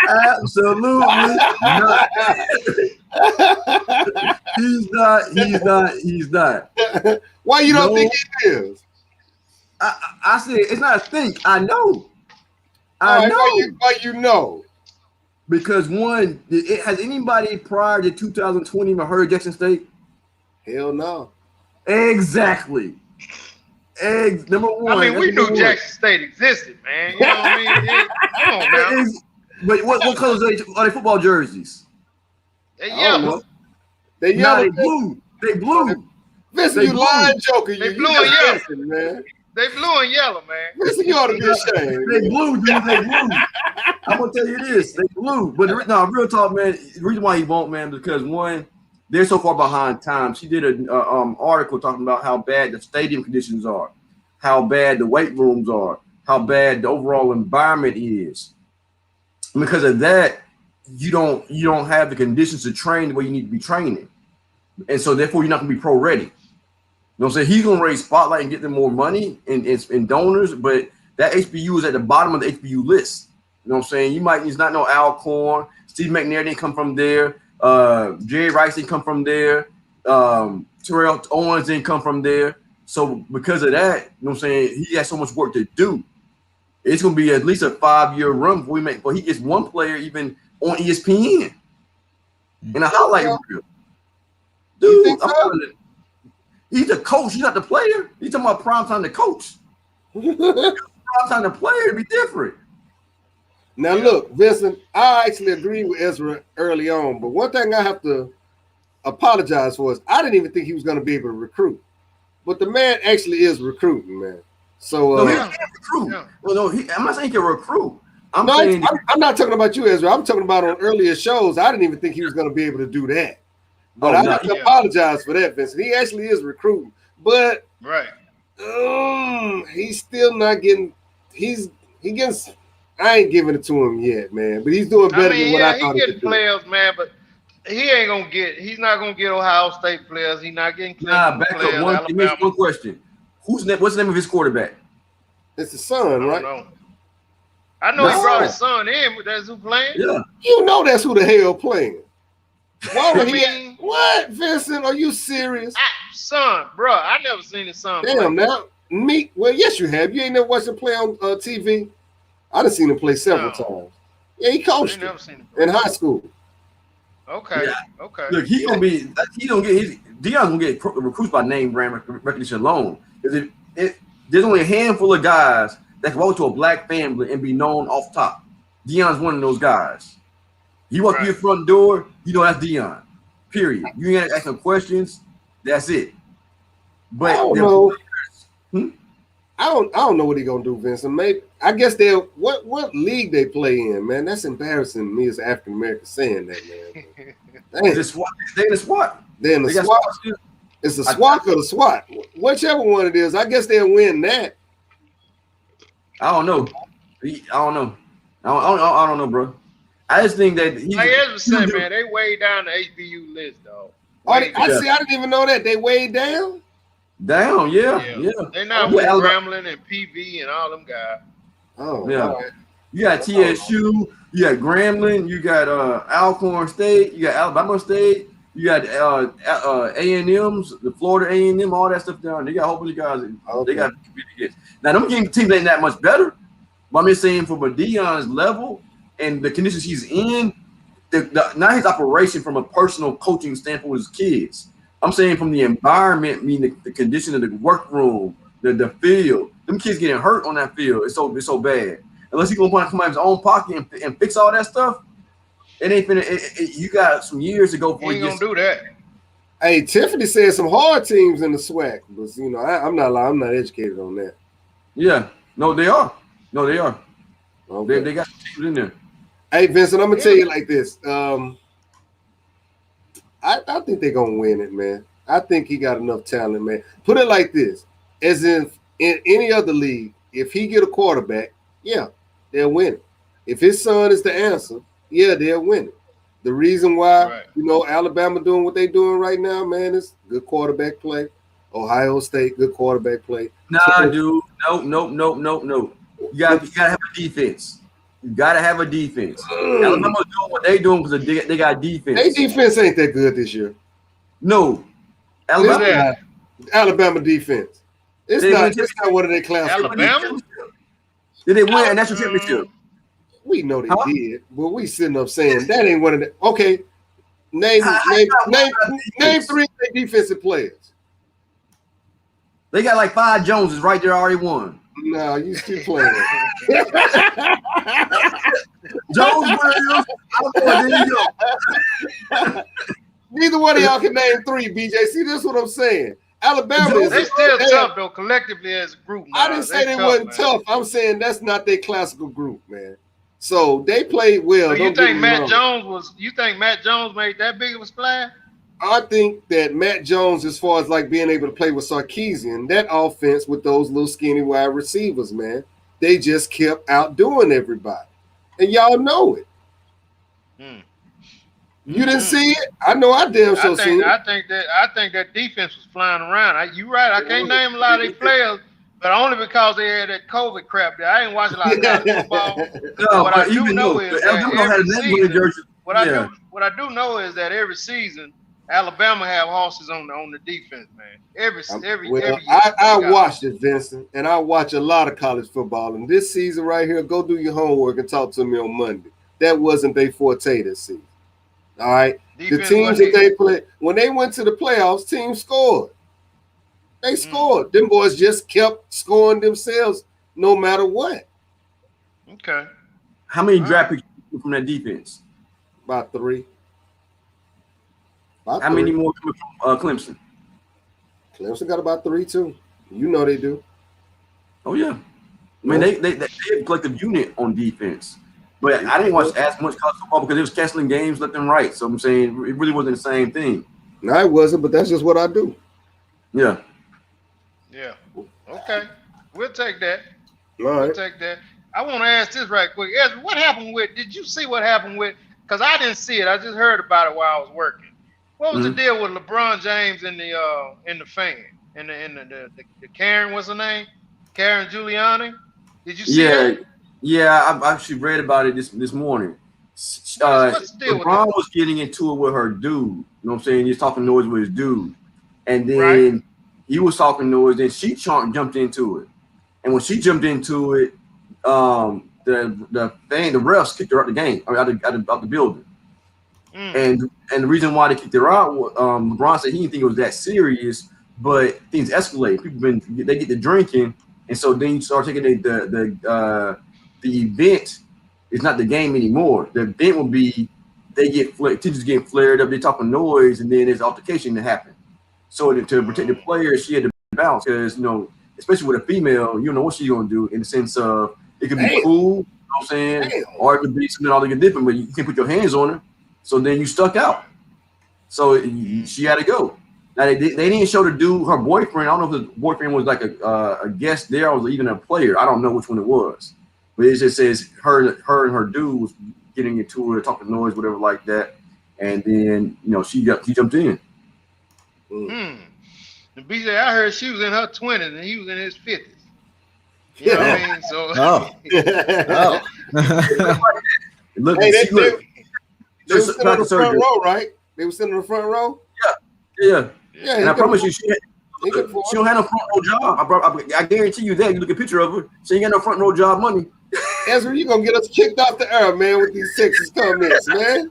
Absolutely not. He's not. Why you don't think he is? I said it's not a think. I know. Why you know? Because one, has anybody prior to 2020 even heard of Jackson State? Hell no. Exactly. Number one. I mean, we knew Jackson State existed, man. You know what I mean? Come on now. But what colors are they football jerseys? They yellow. They yellow. They blue. They blue. Listen, you lying joker. They you blue and yellow, man. They blue and yellow, man. Listen, you ought to be ashamed. They blue, dude. They blue. I'm gonna tell you this. They blue. But no, real talk, man. The reason why he won't, man, because one, they're so far behind time. She did an article talking about how bad the stadium conditions are, how bad the weight rooms are, how bad the overall environment is. And because of that, you don't have the conditions to train the way you need to be training, and so therefore you're not gonna be pro ready. You know what I'm saying? He's gonna raise spotlight and get them more money and donors, but that HBU is at the bottom of the HBU list. You know what I'm saying? He's not no Alcorn. Steve McNair didn't come from there. Jerry Rice didn't come from there. Terrell Owens didn't come from there. So because of that, you know what I'm saying, he has so much work to do. It's gonna be at least a 5-year run before he gets one player even on ESPN in a highlight reel. Dude, he's the coach. He's not the player. He's talking about prime time to coach. Prime time to player to be different. Now look, Vincent, I actually agree with Ezra early on, but one thing I have to apologize for is I didn't even think he was going to be able to recruit, but the man actually is recruiting, man. So no, he can't recruit. Yeah. Well, no, I'm not saying he can recruit. I'm not talking about you, Ezra. I'm talking about on earlier shows. I didn't even think he was going to be able to do that. But I have to apologize for that, Vincent. He actually is recruiting, but he's still not getting. He gets. I ain't giving it to him yet, man. But he's doing better than what I thought he could do. He's getting players, man, but he ain't gonna get. He's not gonna get Ohio State players. He's not getting. Back up. One question. What's the name of his quarterback? It's his son, right? I know he brought his son in, but that's who playing. Yeah, you know that's who the hell playing. Why would he? What, Vincent? Are you serious? Son, bro, I never seen his son. Damn, play. now me. Well, yes, you have. You ain't never watched him play on TV. I done seen him play several times. Yeah, he coached in high school. Okay. Look, Deion's gonna get recruits by name brand recognition alone. Because there's only a handful of guys that can walk to a black family and be known off top. Deion's one of those guys. He walked through your front door, you know that's Dion. Period. You ain't ask him questions. That's it. But I don't know. I don't know what he gonna do, Vincent. Maybe I guess they'll what league they play in, man. That's embarrassing to me as African American saying that, man. Dang. The SWAT. They in the SWAT. Then the They got SWAT. SWAT. It's the SWAT or the SWAT. Whichever one it is, I guess they'll win that. I don't know. I don't know, bro. I just think that he's Like Ezra said, man, they way down the HBU list, dog. I didn't even know that they way down. down. Yeah. They're not with Grambling and PV and all them guys. Oh, Yeah. all right. You got TSU, you got Grambling, you got Alcorn State, you got Alabama State, you got A&M's, the Florida A&M, all that stuff down. They got a whole bunch of guys. Okay. They got to compete against. Now, them teams ain't that much better. But I'm just saying, from a Dion's level and the conditions he's in, not his operation from a personal coaching standpoint with his kids. I'm saying from the environment, meaning the condition of the workroom, the field. Them kids getting hurt on that field. It's so bad. Unless he's gonna come out of his own pocket and fix all that stuff, it ain't finna. You got some years to go He before ain't you gonna do that. Hey, Tiffany said some hard teams in the SWAC, but I'm not educated on that. Yeah, no, they are. Okay. They got teams in there. Hey, Vincent, I'm gonna tell you like this. I think they're gonna win it, man. I think he got enough talent, man. Put it like this: as in any other league, if he get a quarterback, yeah, they'll win it. If his son is the answer, yeah, they'll win it. The reason why, Alabama doing what they doing right now, man, is good quarterback play. Ohio State, good quarterback play. Nah, dude, no. You gotta have a defense. You gotta have a defense. Alabama doing what they doing because they got defense. Their defense ain't that good this year. No, Alabama defense. It's not one of their class. Alabama? Did they win a national championship? We know they did, but we sitting up saying that ain't one of the. Okay, name 3 defensive players. They got like 5 Joneses right there already won. No, you still playing. Jones Williams. Neither one of y'all can name 3, BJ. See, this is what I'm saying. Alabama They still tough though, collectively as a group. I didn't say they wasn't tough. I'm saying that's not their classical group, man. So they played well. So you think Matt Jones made that big of a splash? I think that Matt Jones, as far as like being able to play with Sarkisian, that offense with those little skinny wide receivers, man, they just kept outdoing everybody, and y'all know it. You didn't see it? I know I damn sure seen it. I think that defense was flying around. You right. I can't name a lot of these players, but only because they had that COVID crap there. I ain't watching a lot of college football. No, what I do know is that every season, what I do know is that every season Alabama have horses on the defense, man. Every year. I watched it, Vincent, and I watch a lot of college football. And this season right here, go do your homework and talk to me on Monday. That wasn't their forte this season. All right. The teams that they played, when they went to the playoffs, teams scored. They scored. Them boys just kept scoring themselves no matter what. Okay. How many draft picks from that defense? About 3. How many more coming from Clemson? Clemson got about 3 too. You know they do. Oh yeah. I mean they have a collective unit on defense. But I didn't watch as much college football because it was canceling games left and right. So I'm saying it really wasn't the same thing. No, it wasn't, but that's just what I do. Yeah. Yeah. Okay. We'll take that. All right. We'll take that. I want to ask this right quick. Ezra, what happened with? Did you see what happened with? Because I didn't see it. I just heard about it while I was working. What was the deal with LeBron James and the fan and the Karen? What's her name? Karen Giuliani. Did you see it? Yeah, I actually read about it this morning. LeBron was getting into it with her dude. You know what I'm saying? He's talking noise with his dude. And then he was talking noise, then she jumped into it. And when she jumped into it, the refs kicked her out the game, out the building. And the reason why they kicked her out, LeBron said he didn't think it was that serious, but things escalate. They get to drinking, and so then you start taking the event is not the game anymore. The event will be they get teachers getting flared up, they talking noise, and then there's altercation that happen. So to protect the players, she had to bounce because especially with a female, you don't know what she's gonna do in the sense of it could be cool, you know what I'm saying, or it could be something altogether different, but you can't put your hands on her. So then you stuck out. So she had to go. Now they didn't show the dude, her boyfriend. I don't know if the boyfriend was like a guest there or was even a player. I don't know which one it was. But it just says her and her dude was getting into it, talking noise, whatever like that. And then she jumped in. The BJ, I heard she was in her 20s and he was in his 50s. You know what I mean? So Look, hey, they were sitting on the front row, right? They were sitting on the front row. Yeah. And I promise you, she don't have no front row job. I guarantee you that. You look at a picture of her, she ain't got no front row job money. Ezra, you gonna get us kicked off the air, man, with these sexist comments, man.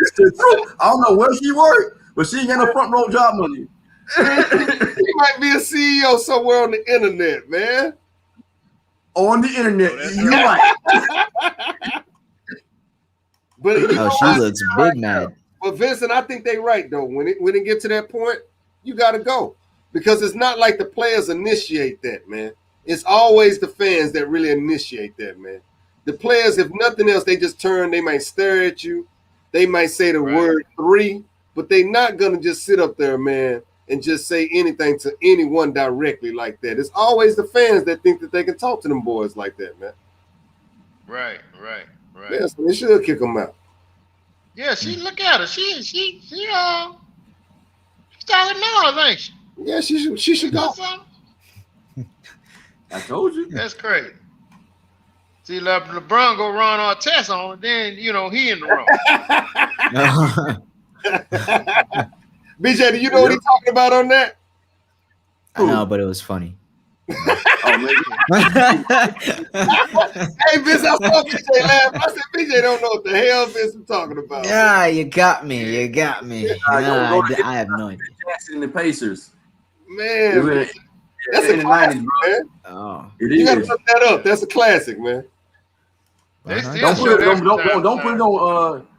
It's the truth. I don't know where she worked, but she ain't got no front row job money. He might be a CEO somewhere on the internet, man. On the internet, you're right. But she looks big mad. But Vincent, I think they're right though. When it get to that point, you got to go because it's not like the players initiate that, man. It's always the fans that really initiate that, man. The players, if nothing else, they just turn. They might stare at you. They might say the word 3, but they're not gonna just sit up there, man, and just say anything to anyone directly like that. It's always the fans that think that they can talk to them boys like that, man. Right. Yeah, so they should kick them out. Yeah, look at her. She's talking noise, ain't she? Yeah, she should go. I told you. That's crazy. See, LeBron go run our test on, and then he in the wrong. BJ, do you know what he's talking about on that? I know, but it was funny. Oh, man. Hey, Vince, I saw BJ laugh. I said, BJ don't know what the hell Vince is talking about. Yeah, you got me. I have no idea. Jackson and the Pacers. Man, that's a classic, man. Oh, You got to look that up. That's a classic, man. They still Don't show that put it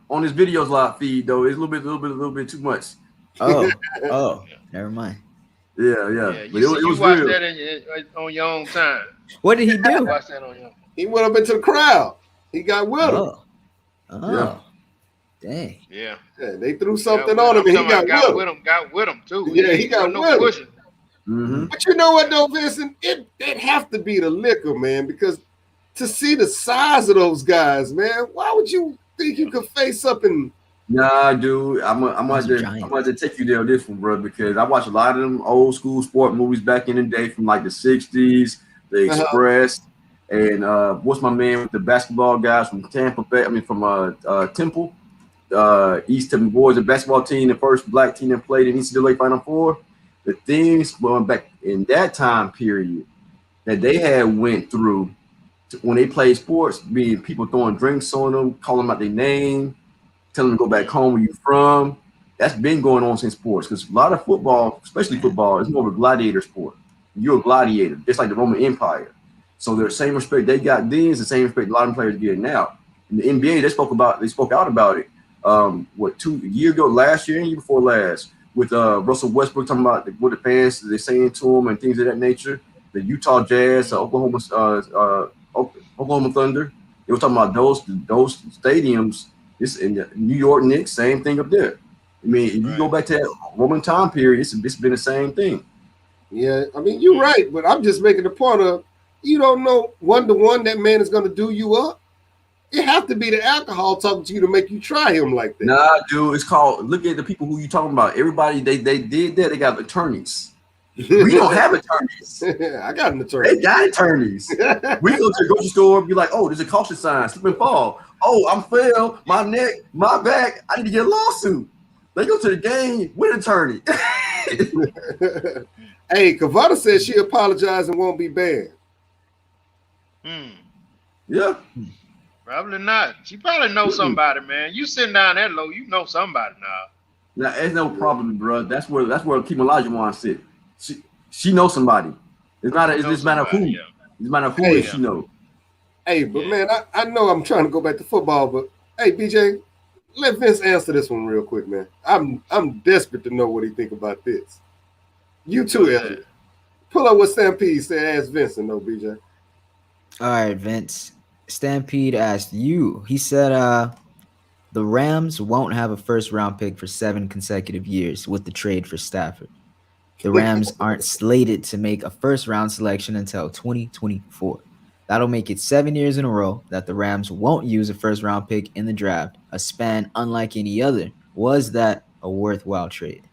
on his videos live feed though. It's a little bit too much. Oh, never mind. Yeah. But it was watch real. that on your own time. What did he do? Watch that on your own. He went up into the crowd. He got with him. Oh, dang. Yeah. Yeah, they threw something on him, and he got with him. Got with him too. Yeah, he got no with him. pushing. Mm-hmm. But you know what, though, Vincent? It have to be the liquor, man, because to see the size of those guys, man, why would you think you could face up and? Nah, dude, I'm gonna have to take you there on this one, bro, because I watched a lot of them old school sport movies back in the day from like the 60s, the Express, and what's my man with the basketball guys from Tampa Bay? I mean, from Temple, East Temple Boys, the basketball team, the first black team that played in NCAA Final Four. The things going back in that time period that they had went through when they played sports, being people throwing drinks on them, calling them out their name, telling them to go back home where you're from. That's been going on since sports because a lot of football, especially football, is more of a gladiator sport. You're a gladiator, just like the Roman Empire. So the same respect they got then is the same respect a lot of players get now. In the NBA, they spoke out about it. A year ago, last year and year before last, with Russell Westbrook talking about what the fans they're saying to him and things of that nature. The Utah Jazz, Oklahoma Thunder, they were talking about those stadiums. This in the New York Knicks, same thing up there. I mean, if you go back to that Roman time period, it's been the same thing. Yeah, I mean, you're right, but I'm just making the point of you don't know 1-to-1 that man is going to do you up. It have to be the alcohol talking to you to make you try him like that. Nah, dude, it's called. Look at the people who you talking about. Everybody they did that. They got attorneys. We don't have attorneys. I got an attorney. They got attorneys. We go to the grocery store and be like, "Oh, there's a caution sign, slip and fall. Oh, I'm fell, my neck, my back. I need to get a lawsuit." They go to the game with an attorney. Hey, Kavada says she apologized and won't be banned. Yeah. Probably not. She probably knows somebody, man. You sitting down that low, you know somebody now. Now, there's no problem, bro. That's where Kim Olajuwon sit. She knows somebody. It's just a matter of who. Yeah. It's a matter of who she knows. Hey, but man, I know I'm trying to go back to football, but hey, BJ, let Vince answer this one real quick, man. I'm desperate to know what he think about this. You too, Elliot. Pull up what Stampede said. Ask Vincent, no, BJ. All right, Vince. Stampede asked you. He said, the Rams won't have a first round pick for 7 consecutive years with the trade for Stafford. The Rams aren't slated to make a first round selection until 2024. That'll make it 7 years in a row that the Rams won't use a first round pick in the draft, a span unlike any other. Was that a worthwhile trade?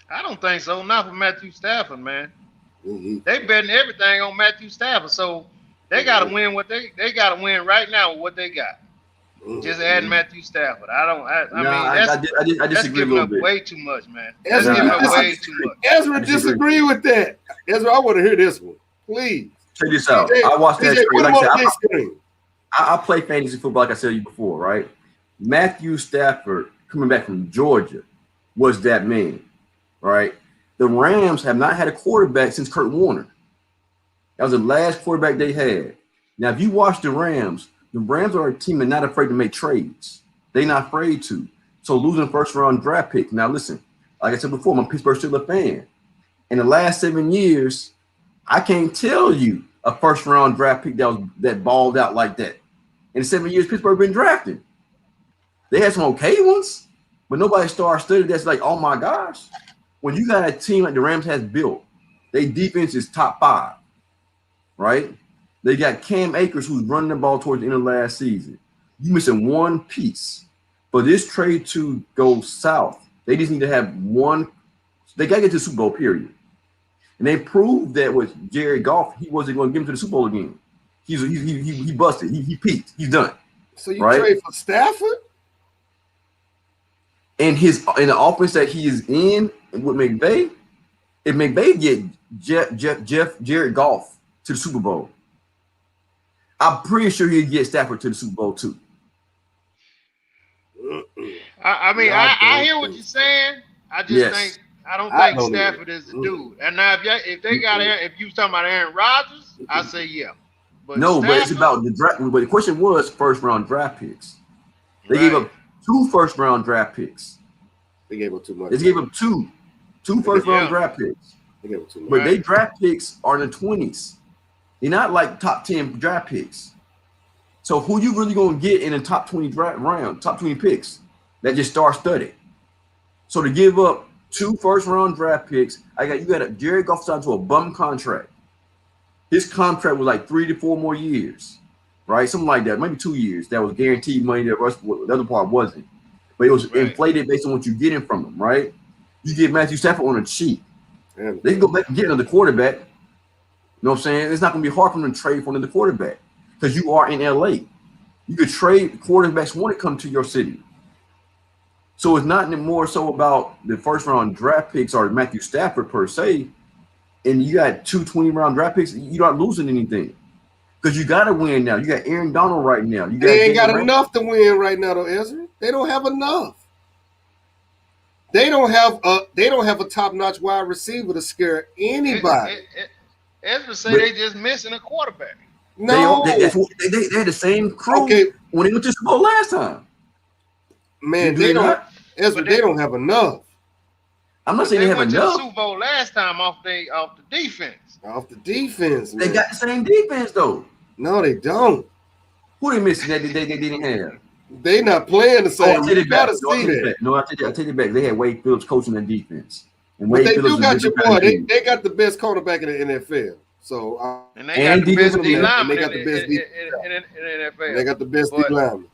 I don't think so. Not for Matthew Stafford, man. They betting everything on Matthew Stafford, so they got to win what they got to win right now with what they got. Just adding Matthew Stafford. I mean, that's giving up way too much, man. That's giving up way too much. Ezra disagree with that. Ezra, I want to hear this one, please. Check this out. DJ, I watched that screen. Like I said, screen. I play fantasy football, like I said to you before, right? Matthew Stafford coming back from Georgia was that man, right? The Rams have not had a quarterback since Kurt Warner. That was the last quarterback they had. Now, if you watch the Rams are a team that's not afraid to make trades. They're not afraid to. So losing first-round draft pick. Now, listen, like I said before, I'm a Pittsburgh Steelers fan. In the last 7 years, I can't tell you a first-round draft pick that balled out like that. In 7 years, Pittsburgh been drafting. They had some okay ones, but nobody star-studded that's like, oh, my gosh. When you got a team like the Rams has built, their defense is top 5, right? They got Cam Akers, who's running the ball towards the end of last season. You missing one piece. For this trade to go south, they just need to have one. They got to get to the Super Bowl, period. And they proved that with Jared Goff, he wasn't going to get him to the Super Bowl again. He busted. He peaked. He's done. So you trade for Stafford? And in the offense that he is in with McVay, if McVay get Jared Goff to the Super Bowl, I'm pretty sure he'd get Stafford to the Super Bowl too. I hear what you're saying. I don't think Stafford is the dude. And now if you was talking about Aaron Rodgers, I say yeah. But but it's about the draft. But the question was first-round draft picks. They gave up 2 first-round draft picks. They gave up too much. They gave up two first-round draft picks. They gave up too much. But they draft picks are in the 20s. They're not like top 10 draft picks. So who you really gonna get in the top 20 draft round, top 20 picks that just star-studded? So to give up 2 first-round draft picks, you got a Jared Goff signed to a bum contract. His contract was like 3 to 4 more years, right? Something like that, maybe 2 years. That was guaranteed money. The other part wasn't, but it was inflated based on what you're getting from him, right? You get Matthew Stafford on a cheap. They can go back and get another quarterback. You know what I'm saying? It's not going to be hard for them to trade for another quarterback because you are in LA. You could trade quarterbacks when it comes to your city. So it's not more so about the first round draft picks or Matthew Stafford per se. And you got 2 20-round draft picks, you're not losing anything because you got to win now. You got Aaron Donald right now. They ain't got enough to win right now, though, Ezra. They don't have enough. They don't have a top-notch wide receiver to scare anybody. Ezra say they just missing a quarterback. No, they had the same crew when they went to the Super Bowl last time. Man, they don't have enough. I'm not saying they have went enough. To the Super Bowl last time off the defense. Off the defense, man. They got the same defense though. No, they don't. Who they missing that they didn't have? They not playing the same. You gotta see that. No, I take it back. They had Wade Phillips coaching the defense. And but they Phillips do got your boy. They got the best quarterback in the NFL. So and they got the best D lineman in the NFL. They got the best D lineman.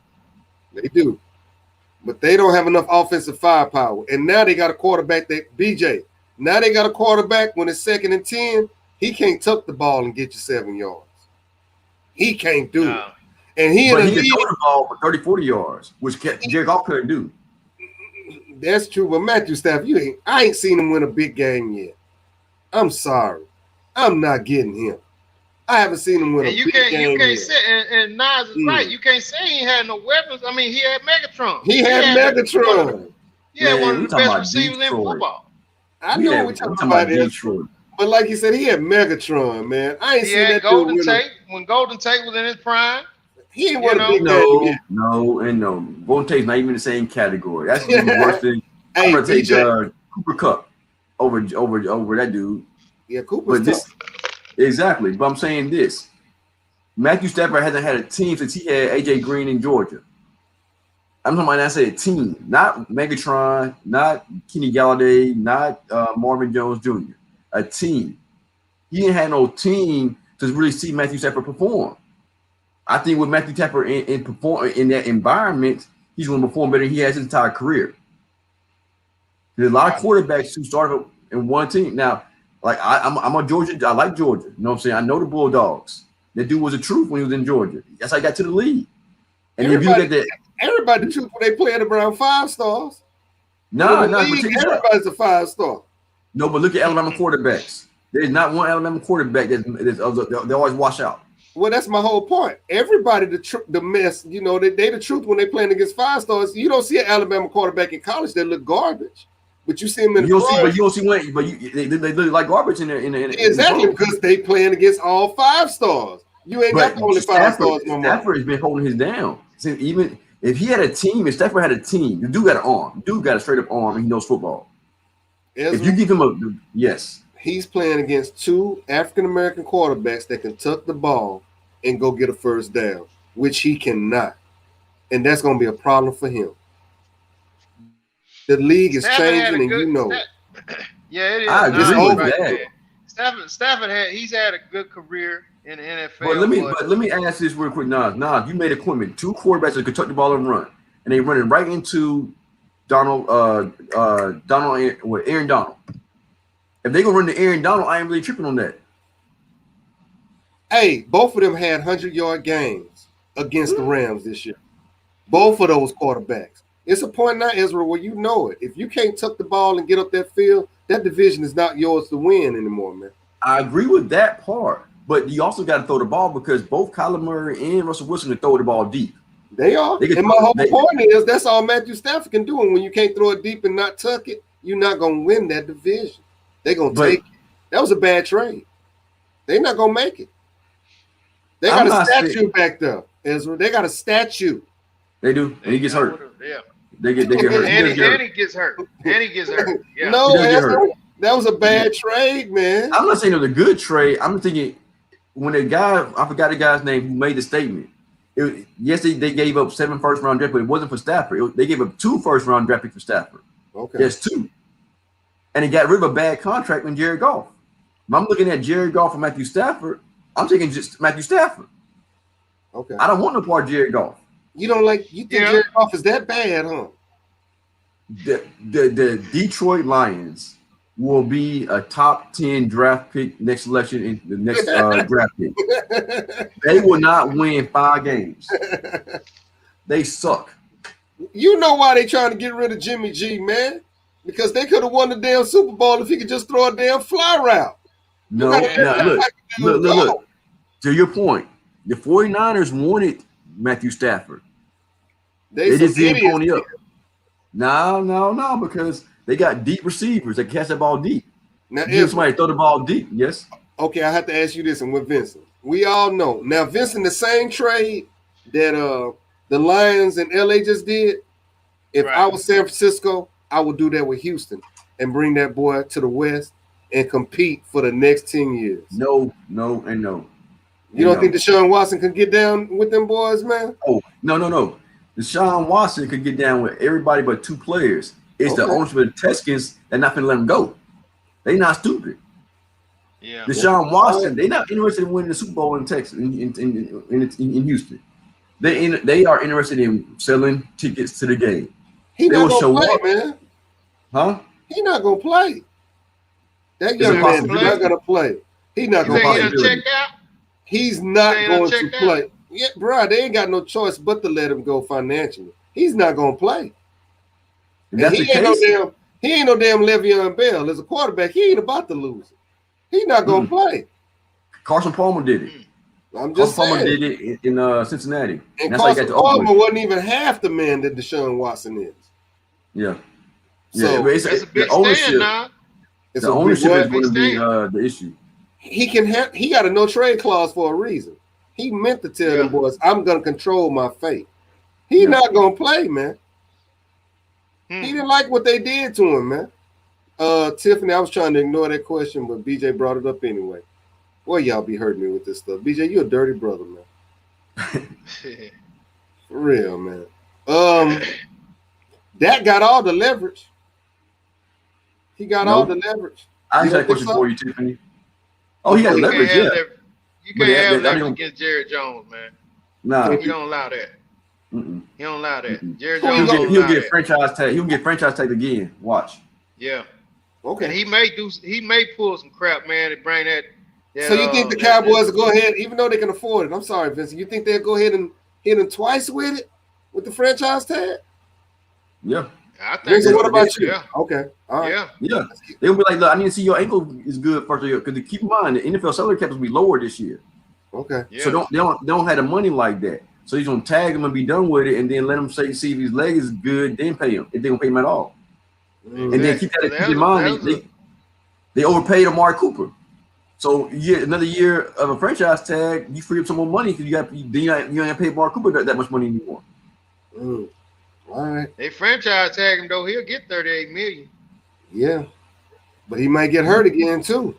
They do. But they don't have enough offensive firepower. And now they got a quarterback that BJ. Now they got a quarterback when it's 2nd and 10. He can't tuck the ball and get you 7 yards. He can't do it. And he can throw the ball for 30, 40 yards, which Jared Goff couldn't do. That's true. But Matthew Stafford, I ain't seen him win a big game yet. I'm sorry. I'm not getting him. I haven't seen him win a big game. You can't say, and Nas is right. You can't say he had no weapons. I mean, he had Megatron. He had Megatron. He had one of the best receivers in football. I know what we're talking about. Detroit. But like you said, he had Megatron, man. I ain't He seen had that Golden dude. Tate when Golden Tate was in his prime. He ain't You want know, a big man yet. No. Golden Tate's not even in the same category. That's even worse than Hey, I'm gonna take DJ. Cooper Cup over that dude. Yeah, Cooper's But this tough. exactly. But I'm saying this: Matthew Stafford hasn't had a team since he had AJ Green in Georgia. I'm talking about. I said team, not Megatron, not Kenny Galladay, not Marvin Jones Jr. A team. He ain't had no team to really see Matthew Stafford perform. I think with Matthew Stafford in perform in that environment, he's going to perform better than he has his entire career. There's a lot of quarterbacks who started in one team. Now, like I'm a Georgia. I like Georgia. You know what I'm saying? I know the Bulldogs. That dude was the truth when he was in Georgia. That's how he got to the league. And if you look at that, Everybody the truth when they playing around 5 stars. no. Everybody's a 5-star. No, but look at Alabama quarterbacks. There's not one Alabama quarterback they always wash out. Well, that's my whole point. Everybody the mess, you know, they the truth when they playing against 5 stars. You don't see an Alabama quarterback in college that look garbage, but you see them in You the don't see one, but they look like garbage in there. exactly because they playing against all 5 stars. You ain't got only 5 stars no more. Stafford has been holding his down. So even if he had a team, if Stafford had a team, the dude got an arm. The dude got a straight up arm, and he knows football. If you give him he's playing against 2 African American quarterbacks that can tuck the ball and go get a first down, which he cannot, and that's going to be a problem for him. The league is changing, and you know it. Yeah, it is. I agree with that. Stafford he's had a good career in the NFL. But let me ask this real quick, Nas. You made equipment. 2 quarterbacks that could tuck the ball and run, and they running right into Aaron Donald. If they gonna run to Aaron Donald, I ain't really tripping on that. Hey, both of them had 100-yard games against the Rams this year. Both of those quarterbacks. It's a point now, Ezra, where you know it. If you can't tuck the ball and get up that field, that division is not yours to win anymore, man. I agree with that part, but you also got to throw the ball because both Kyler Murray and Russell Wilson can throw the ball deep. They are. And my whole point is that's all Matthew Stafford can do. And when you can't throw it deep and not tuck it, you're not going to win that division. They're going to take it. That was a bad trade. They're not going to make it. They got a statue back there, Ezra. They got a statue. They do. And he gets hurt. Yeah. They get hurt. And he gets hurt. Yeah. No, Ezra, that was a bad trade, man. I'm not saying it was a good trade. I'm thinking when a guy, I forgot the guy's name who made the statement. They gave up 7 first-round draft, but it wasn't for Stafford. They gave up 2 first-round draft picks for Stafford. Okay. There's 2. And he got rid of a bad contract with Jared Goff. If I'm looking at Jared Goff and Matthew Stafford, I'm taking just Matthew Stafford. Okay. I don't want no part of Jared Goff. You think Jared Goff is that bad, huh? The Detroit Lions will be a top 10 draft pick next election in the next draft pick. They will not win 5 games. They suck. You know why they trying to get rid of Jimmy G, man? Because they could have won the damn Super Bowl if he could just throw a damn fly route. No, look. To your point, the 49ers wanted Matthew Stafford. They just didn't pony up. No, because they got deep receivers that catch that ball deep. Now, if somebody throw the ball deep, yes. Okay, I have to ask you this, and with Vincent, we all know now. Vincent, the same trade that the Lions and LA just did. If I was San Francisco, I would do that with Houston and bring that boy to the West and compete for the next 10 years. No. You don't think Deshaun Watson could get down with them boys, man? Oh, no. Deshaun Watson could get down with everybody but 2 players. It's the ownership of the Texans that not going to let him go. They not stupid. Yeah. Deshaun Watson, they not interested in winning the Super Bowl in Texas, in Houston. They are interested in selling tickets to the game. He not gonna play, man. Huh? He not gonna play. That young man is not gonna play. He not gonna play. He's not going to play. Yeah, bro, they ain't got no choice but to let him go financially. He's not gonna play. He ain't no damn Le'Veon Bell. As a quarterback, he ain't about to lose it. He's not gonna play. Carson Palmer did it. I'm just saying. Palmer did it in Cincinnati. And Carson Palmer wasn't even half the man that Deshaun Watson is. Yeah. So it's a big stand now. It's The a ownership what? is going to be the issue. He got a no trade clause for a reason. He meant to tell them boys, I'm gonna control my fate. He not gonna play, man. He didn't like what they did to him, man. Tiffany, I was trying to ignore that question, but BJ brought it up anyway. Boy, y'all be hurting me with this stuff. BJ, you a dirty brother, man. For real, man. That got all the leverage. He got all the leverage. I You have a don't question think so? for you, Tiffany. Oh, he got You leverage, can't yeah. have you But can't have I leverage don't- against Jerry Jones, man. Nah. He don't allow that. Mm-mm. He don't allow that. Mm-mm. Jerry He'll Jones get- don't He'll allow get that. franchise tag. He'll get franchise tag again. Watch. Yeah. Okay. And he may pull some crap, man, to bring that. So you think the Cowboys will go ahead, even though they can afford it? I'm sorry, Vincent. You think they'll go ahead and hit him twice with it, with the franchise tag? Yeah. I think Vincent, so. what about you? Yeah. Okay, all right. Yeah. Yeah. They'll be like, look, I need to see your ankle is good first year. Because keep in mind, the NFL salary cap will be lower this year. Okay. Yeah. So they don't have the money like that. So he's gonna tag him and be done with it, and then let him see if his leg is good, then pay him. If they don't pay him at all. Mm. And then keep in mind, they overpaid Amari Cooper. So you get another year of a franchise tag, you free up some more money because you don't have to pay Amari Cooper that much money anymore. Mm. All right. They franchise tag him though, he'll get $38 million. Yeah. But he might get hurt again too.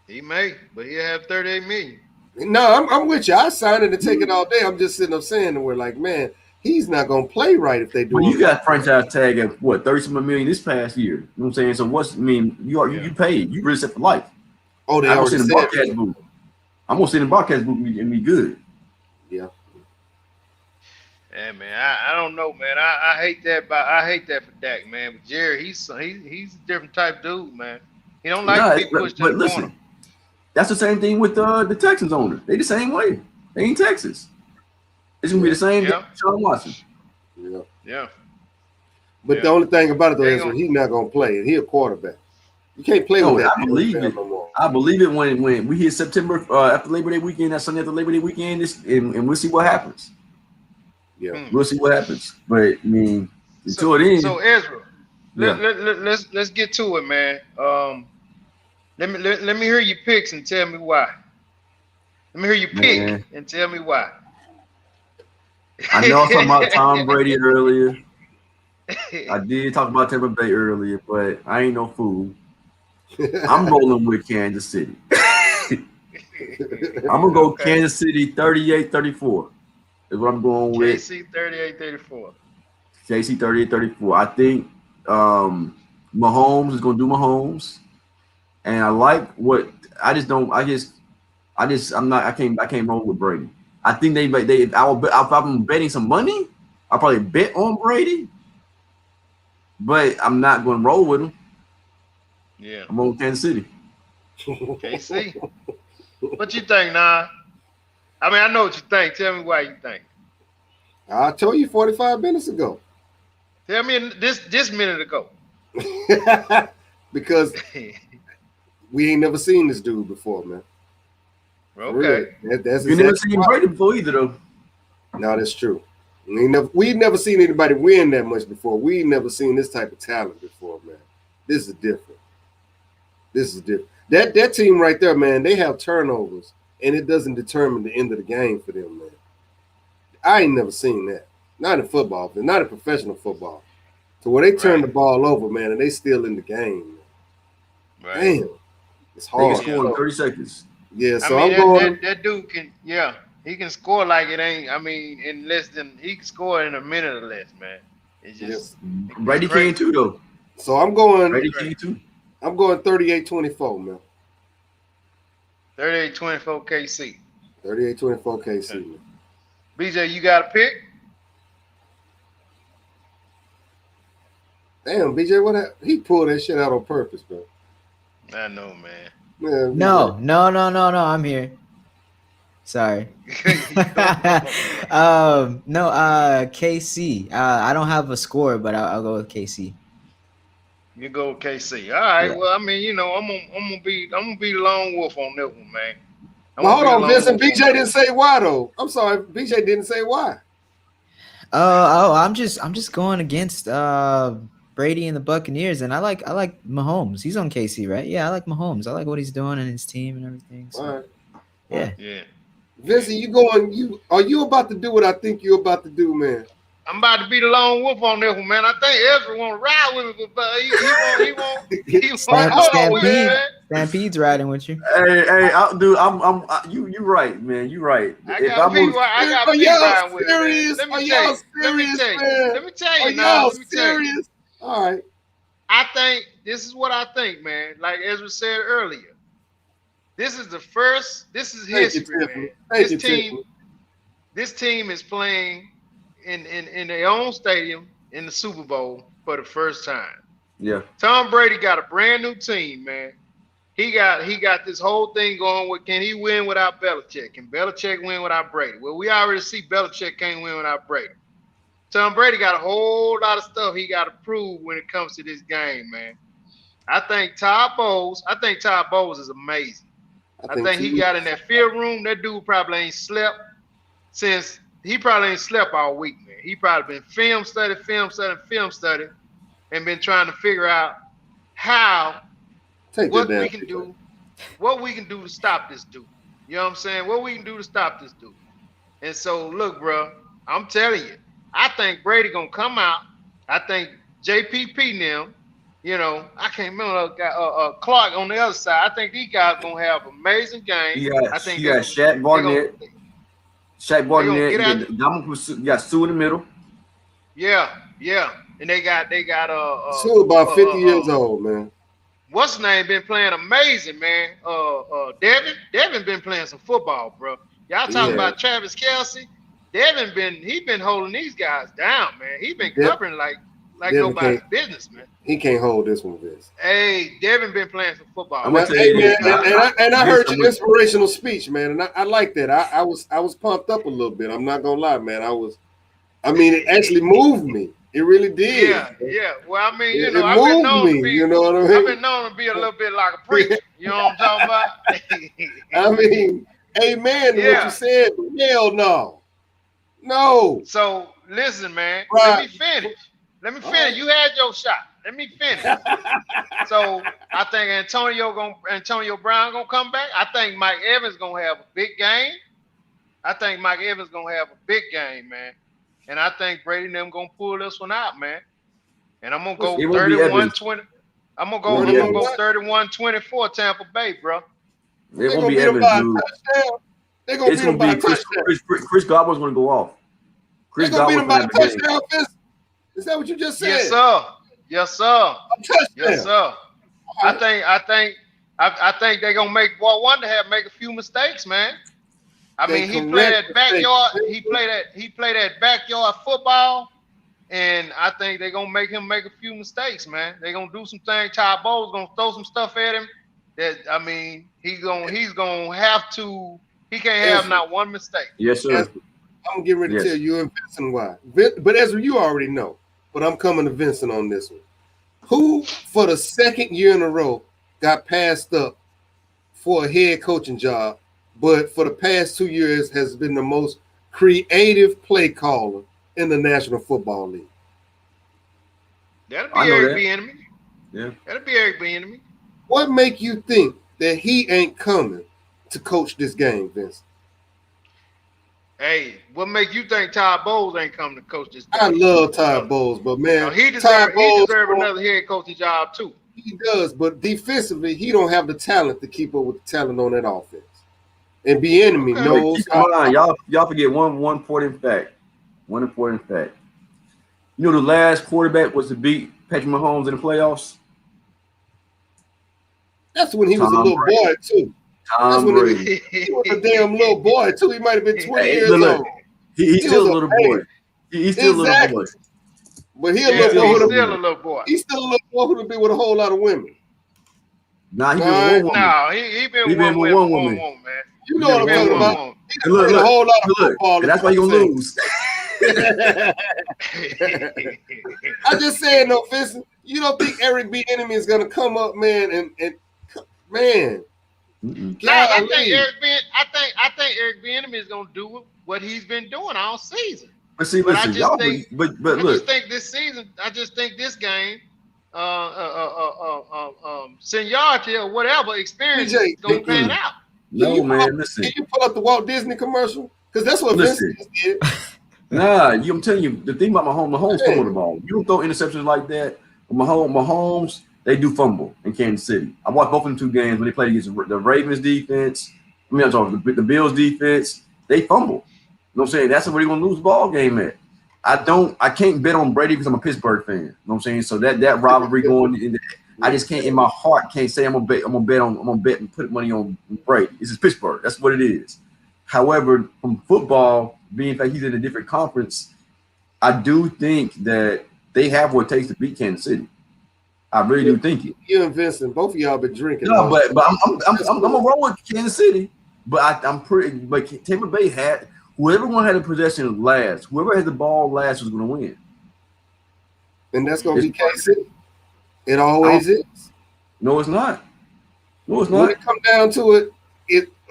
He may, but he'll have $38 million. No, I'm with you. I signed it and take it all day. I'm just sitting up saying that we're like, man, he's not gonna play right if they do. Well, it you got franchise tag at what, 30-some million this past year. You know what I'm saying? So you paid. You really set for life. Oh, they I'm gonna already sit in said. broadcast booth. I'm gonna sit in broadcast booth and be good. Yeah. Yeah, man, I don't know, man. I hate that, but I hate that for Dak, man. But Jerry, he's a different type dude, man. He don't like to be pushed in the corner. That's the same thing with the Texans owner. They the same way. They ain't Texas. It's gonna be the same. Yeah. Sean Watson. Yeah. Yeah. But the only thing about it though is that he's not gonna play it. He a quarterback. You can't play with that. I believe it. No more. I believe it when we hit September after Labor Day weekend, that Sunday after Labor Day weekend, and we'll see what happens. Yeah. We'll see what happens. But I mean, until then. So Ezra, let's get to it, man. Let me hear your picks and tell me why. Let me hear your pick and tell me why. I know I was talking about Tom Brady earlier. I did talk about Tampa Bay earlier, but I ain't no fool. I'm rolling with Kansas City. I'm going to go Kansas City 38-34 is what I'm going with. KC 38-34. KC 38-34. I think Mahomes is going to do Mahomes. And I like what I can't roll with Brady. I think if I'm betting some money, I'll probably bet on Brady, but I'm not going to roll with him. Yeah. I'm on Kansas City. KC. What you think, Nah? I mean, I know what you think. Tell me why you think. I told you 45 minutes ago. Tell me this minute ago. Because we ain't never seen this dude before, man. Okay. Really. That's You never seen Brady before either, though. No, that's true. We've never seen anybody win that much before. We've never seen this type of talent before, man. This is different. That team right there, man, they have turnovers, and it doesn't determine the end of the game for them, man. I ain't never seen that. Not in football, not in professional football. So where they turn the ball over, man, and they still in the game. Right. Damn. It's They hard. can score in 30 seconds. Yeah, so I mean, I'm going. That dude can, he can score like it ain't. I mean, he can score in a minute or less, man. It's just Brady can too, though. So I'm going. Brady can too. I'm going 38-24, man. 38-24 KC. 38-24 KC, man. BJ, you got a pick? Damn, BJ, what he pulled that shit out on purpose, man. I know, man. Man, No, I'm here. Sorry. KC. I don't have a score, but I'll go with KC. You go with KC. All right. Yeah. Well, I mean, I'm gonna be the lone wolf on that one, man. Well, hold on, Vincent. BJ didn't say why though. I'm sorry, BJ didn't say why. I'm just going against Brady and the Buccaneers, and I like Mahomes. He's on KC, right? Yeah, I like Mahomes. I like what he's doing and his team and everything. So, All right. yeah. Yeah. Vincent, are you about to do what I think you're about to do, man? I'm about to be the lone wolf on this one, man. I think Ezra want to ride with me, but he won't go with me, man. Stampede's riding with you. Hey, dude, you right, man. You right. I got people riding with me. Let me tell you now. All right. I think this is what I think, man. Like Ezra said earlier, this is history, man. This team is playing in their own stadium in the Super Bowl for the first time. Yeah. Tom Brady got a brand new team, man. He got this whole thing going with, can he win without Belichick? Can Belichick win without Brady? Well, we already see Belichick can't win without Brady. Tom Brady got a whole lot of stuff he got to prove when it comes to this game, man. I think Todd Bowles is amazing. I think he got in that field room. That dude probably ain't slept all week, man. He probably been film study, and been trying to figure out what we can do to stop this dude. You know what I'm saying? What we can do to stop this dude. And so, look, bro, I'm telling you, I think Brady gonna come out. I think JPP now, you know, I can't remember Clark on the other side. I think these guys gonna have amazing games. I think you got Shaq Barnett. You got Sue in the middle. Yeah. And they got Sue about 50 years old, man. What's his name been playing amazing, man. Devin been playing some football, bro. Y'all talking about Travis Kelce. Devin been holding these guys down, man. He been covering like nobody's business, man. He can't hold this one, Vince. Hey, Devin been playing some football. I heard your inspirational speech, man, and I like that. I was pumped up a little bit. I'm not gonna lie, man. It actually moved me. It really did. Yeah. Well, I mean, I've been known to be, you know what I mean? I've been known to be a little bit like a preacher. You know what I'm talking about? I mean, amen to what you said, but hell no. No. So listen, man. Right. Let me finish. You had your shot. Let me finish. So I think Antonio Brown gonna come back. I think Mike Evans gonna have a big game. Man. And I think Brady and them gonna pull this one out, man. And I'm gonna go 31-20. I'm gonna go 31-24 Tampa Bay, bro. It won't be Evans, dude. They're gonna beat them by a touchdown. Chris Godwin's gonna go off. They're gonna beat them by a touchdown. Is that what you just said? Yes, sir. I think they're gonna make Wonder make a few mistakes, man. I mean, he played that backyard. He played that backyard football, and I think they're gonna make him make a few mistakes, man. They're gonna do some things. Todd Bowles gonna throw some stuff at him. That he's gonna have to. He can't have not one mistake. Yes, sir. I'm getting ready to tell you and Vincent why. But Ezra, you already know. But I'm coming to Vincent on this one. Who, for the second year in a row, got passed up for a head coaching job, but for the past 2 years has been the most creative play caller in the National Football League? That'll be Eric Bieniemy. Yeah. That'll be Eric Bieniemy. What make you think that he ain't coming to coach this game, Vince? Hey, what make you think Todd Bowles ain't coming to coach this game? I love Todd Bowles, but man, he deserve another head coaching job too. He does, but defensively, he don't have the talent to keep up with the talent on that offense. And Bieniemy knows. Come on, y'all forget one important fact. One important fact. You know, the last quarterback was to beat Patrick Mahomes in the playoffs. That's when he was a little boy too. Tom Brady. He was a damn little boy too. He might have been 20 years old. He's still a little boy. He's still a little boy. But he's still a little boy. He's still a little boy who would be with a whole lot of women. Nah, he been with one woman. Nah, he been with one woman, man. You know what I'm talking about. Look, a whole lot of football. That's why you're gonna lose. I just saying, no, Vincent. You don't think Eric Bieniemy is gonna come up, man, and man. I think Eric Bieniemy is gonna do what he's been doing all season. But see, But I listen, just y'all. think- But I just look, think this season, I just think this game, seniority or whatever experience BJ, is gonna pan out. no, man. Listen, Can you pull up the Walt Disney commercial? Because that's what Listen. Vincent did. nah. I'm telling you, the thing about Mahomes Yeah. fumble the ball. You don't throw interceptions like that. Mahomes, they do fumble in Kansas City. I watched both of them 2 games when they played against the Ravens defense. I mean, I'm talking the Bills defense. They fumble. You know what I'm saying? That's where they're gonna lose the ball game at. I can't bet on Brady because I'm a Pittsburgh fan. You know what I'm saying? So that rivalry going in, I just can't in my heart can't say I'm gonna bet and put money on Brady. This is Pittsburgh. That's what it is. However, from football, being that he's in a different conference, I do think that they have what it takes to beat Kansas City. I really do think it. You and Vincent, both of y'all been drinking. No, but I'm gonna roll with Kansas City, but I'm pretty. But Tampa Bay had whoever one had the possession last, whoever had the ball last was gonna win. And that's gonna be KC. It always is. No, it's not. No, it's When not. it comes down to it,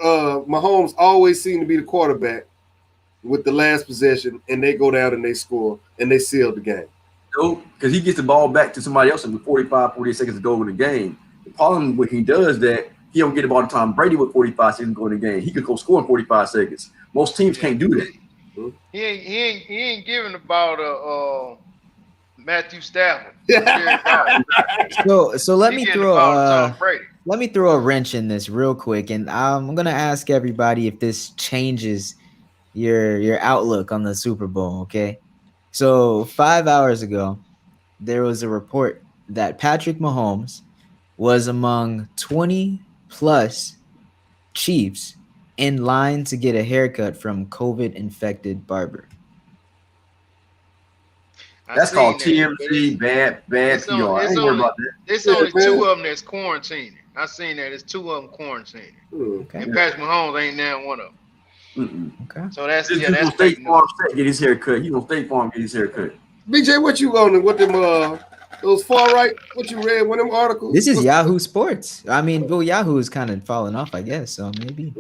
Mahomes always seemed to be the quarterback with the last possession, and they go down and they score and they seal the game. No, because he gets the ball back to somebody else with 45, 48 seconds to go in the game. The problem when he does that, he don't get the ball to Tom Brady with 45 seconds to go in the game. He could go score in 45 seconds. Most teams can't do that. He ain't giving the ball to Matthew Stafford. So let He me getting throw the ball to Tom Brady. let me throw a wrench in this real quick, and I'm gonna ask everybody if this changes your outlook on the Super Bowl. Okay, so 5 hours ago, there was a report that Patrick Mahomes was among 20 plus Chiefs in line to get a haircut from COVID-infected barber. I That's seen called that, but TMZ, bad it's PR. on- I it's ain't worried only- about that. It's Yeah, only man. 2 of them that's quarantining. I seen that. It's 2 of them quarantining. Okay. And Patrick Mahomes ain't now one of them. Okay. So that's This yeah, dude that's gonna State fake Farm news. get his hair cut. He gonna State Farm get his hair cut. BJ, what you on? What them those far right? What you read? One of them articles? This is What- Yahoo Sports. I mean, well, Yahoo is kind of falling off, I guess. So maybe.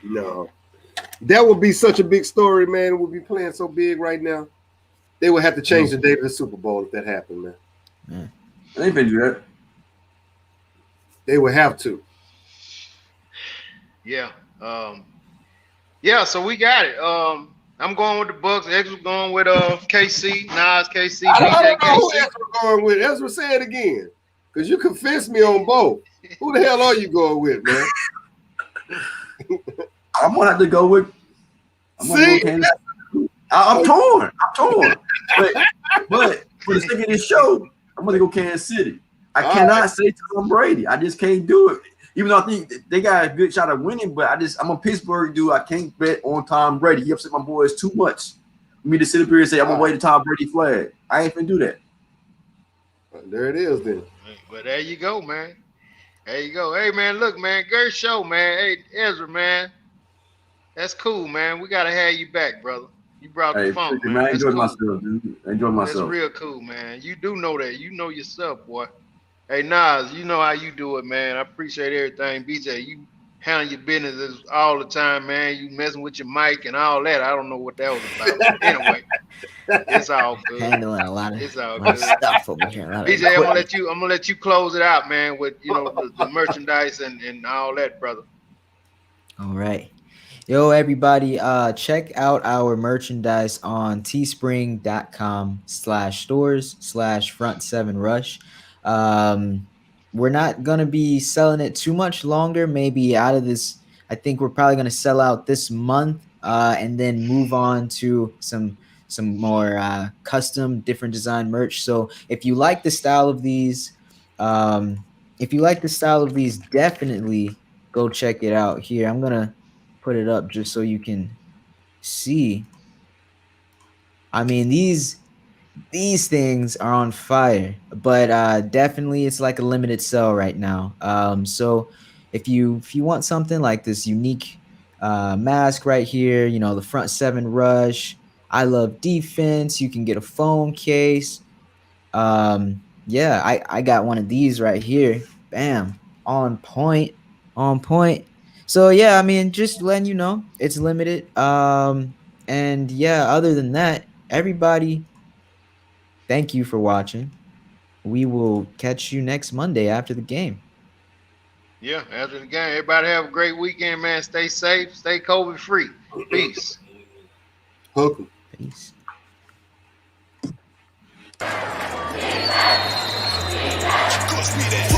No, that would be such a big story, man. It would be playing so big right now. They would have to change the date of the Super Bowl if that happened, man. They ain't finna do that. They would have to. Yeah. Yeah, so we got it. I'm going with the Bucks. X was going with KC, Nas KC, I BJ don't know who KC. Ezra going with. Ezra, say it again, because you confessed me on both. Who the hell are you going with, man? I'm gonna have to go with. I'm gonna go See? with Kansas. I'm torn. But for the sake of this show, I'm gonna go Kansas City. I All cannot right. say Tom Brady. I just can't do it. Even though I think they got a good shot of winning, but I'm a Pittsburgh dude. I can't bet on Tom Brady. He upset my boys too much. For me to sit up here and say I'm gonna wave the Tom Brady flag. I ain't finna do that. There it is, then. But there you go, man. There you go. Hey, man, look, man, great show, man. Hey, Ezra, man. That's cool, man. We gotta have you back, brother. You brought Hey, the funk, man, man. I That's enjoyed cool. myself, dude. I enjoyed That's myself. real cool, man. You do know that. You know yourself, boy. Hey, Nas, you know how you do it, man. I appreciate everything. BJ, you handle your business all the time, man. You messing with your mic and all that. I don't know what that was about. But anyway, it's all good. Handling a lot of, It's all lot of good. stuff over here. a lot of BJ, I'm equipment. gonna let you close it out, man, with the merchandise and all that, brother. All right. Yo, everybody, check out our merchandise on teespring.com/stores/front7rush. We're not going to be selling it too much longer. Maybe out of this, I think we're probably going to sell out this month and then move on to some more custom, different design merch. So if you like the style of these, definitely go check it out. Here, I'm going to put it up just so you can see. I mean, these things are on fire, but definitely it's like a limited sell right now. So if you want something like this unique mask right here, you know, the front 7 rush, I love defense, you can get a phone case. Yeah, I got one of these right here. Bam, on point. So yeah, I mean, just letting you know, it's limited. And yeah, other than that, everybody, thank you for watching. We will catch you next Monday after the game. Yeah, after the game. Everybody have a great weekend, man. Stay safe, stay COVID free. Peace. Hook 'em. Peace. Cause we that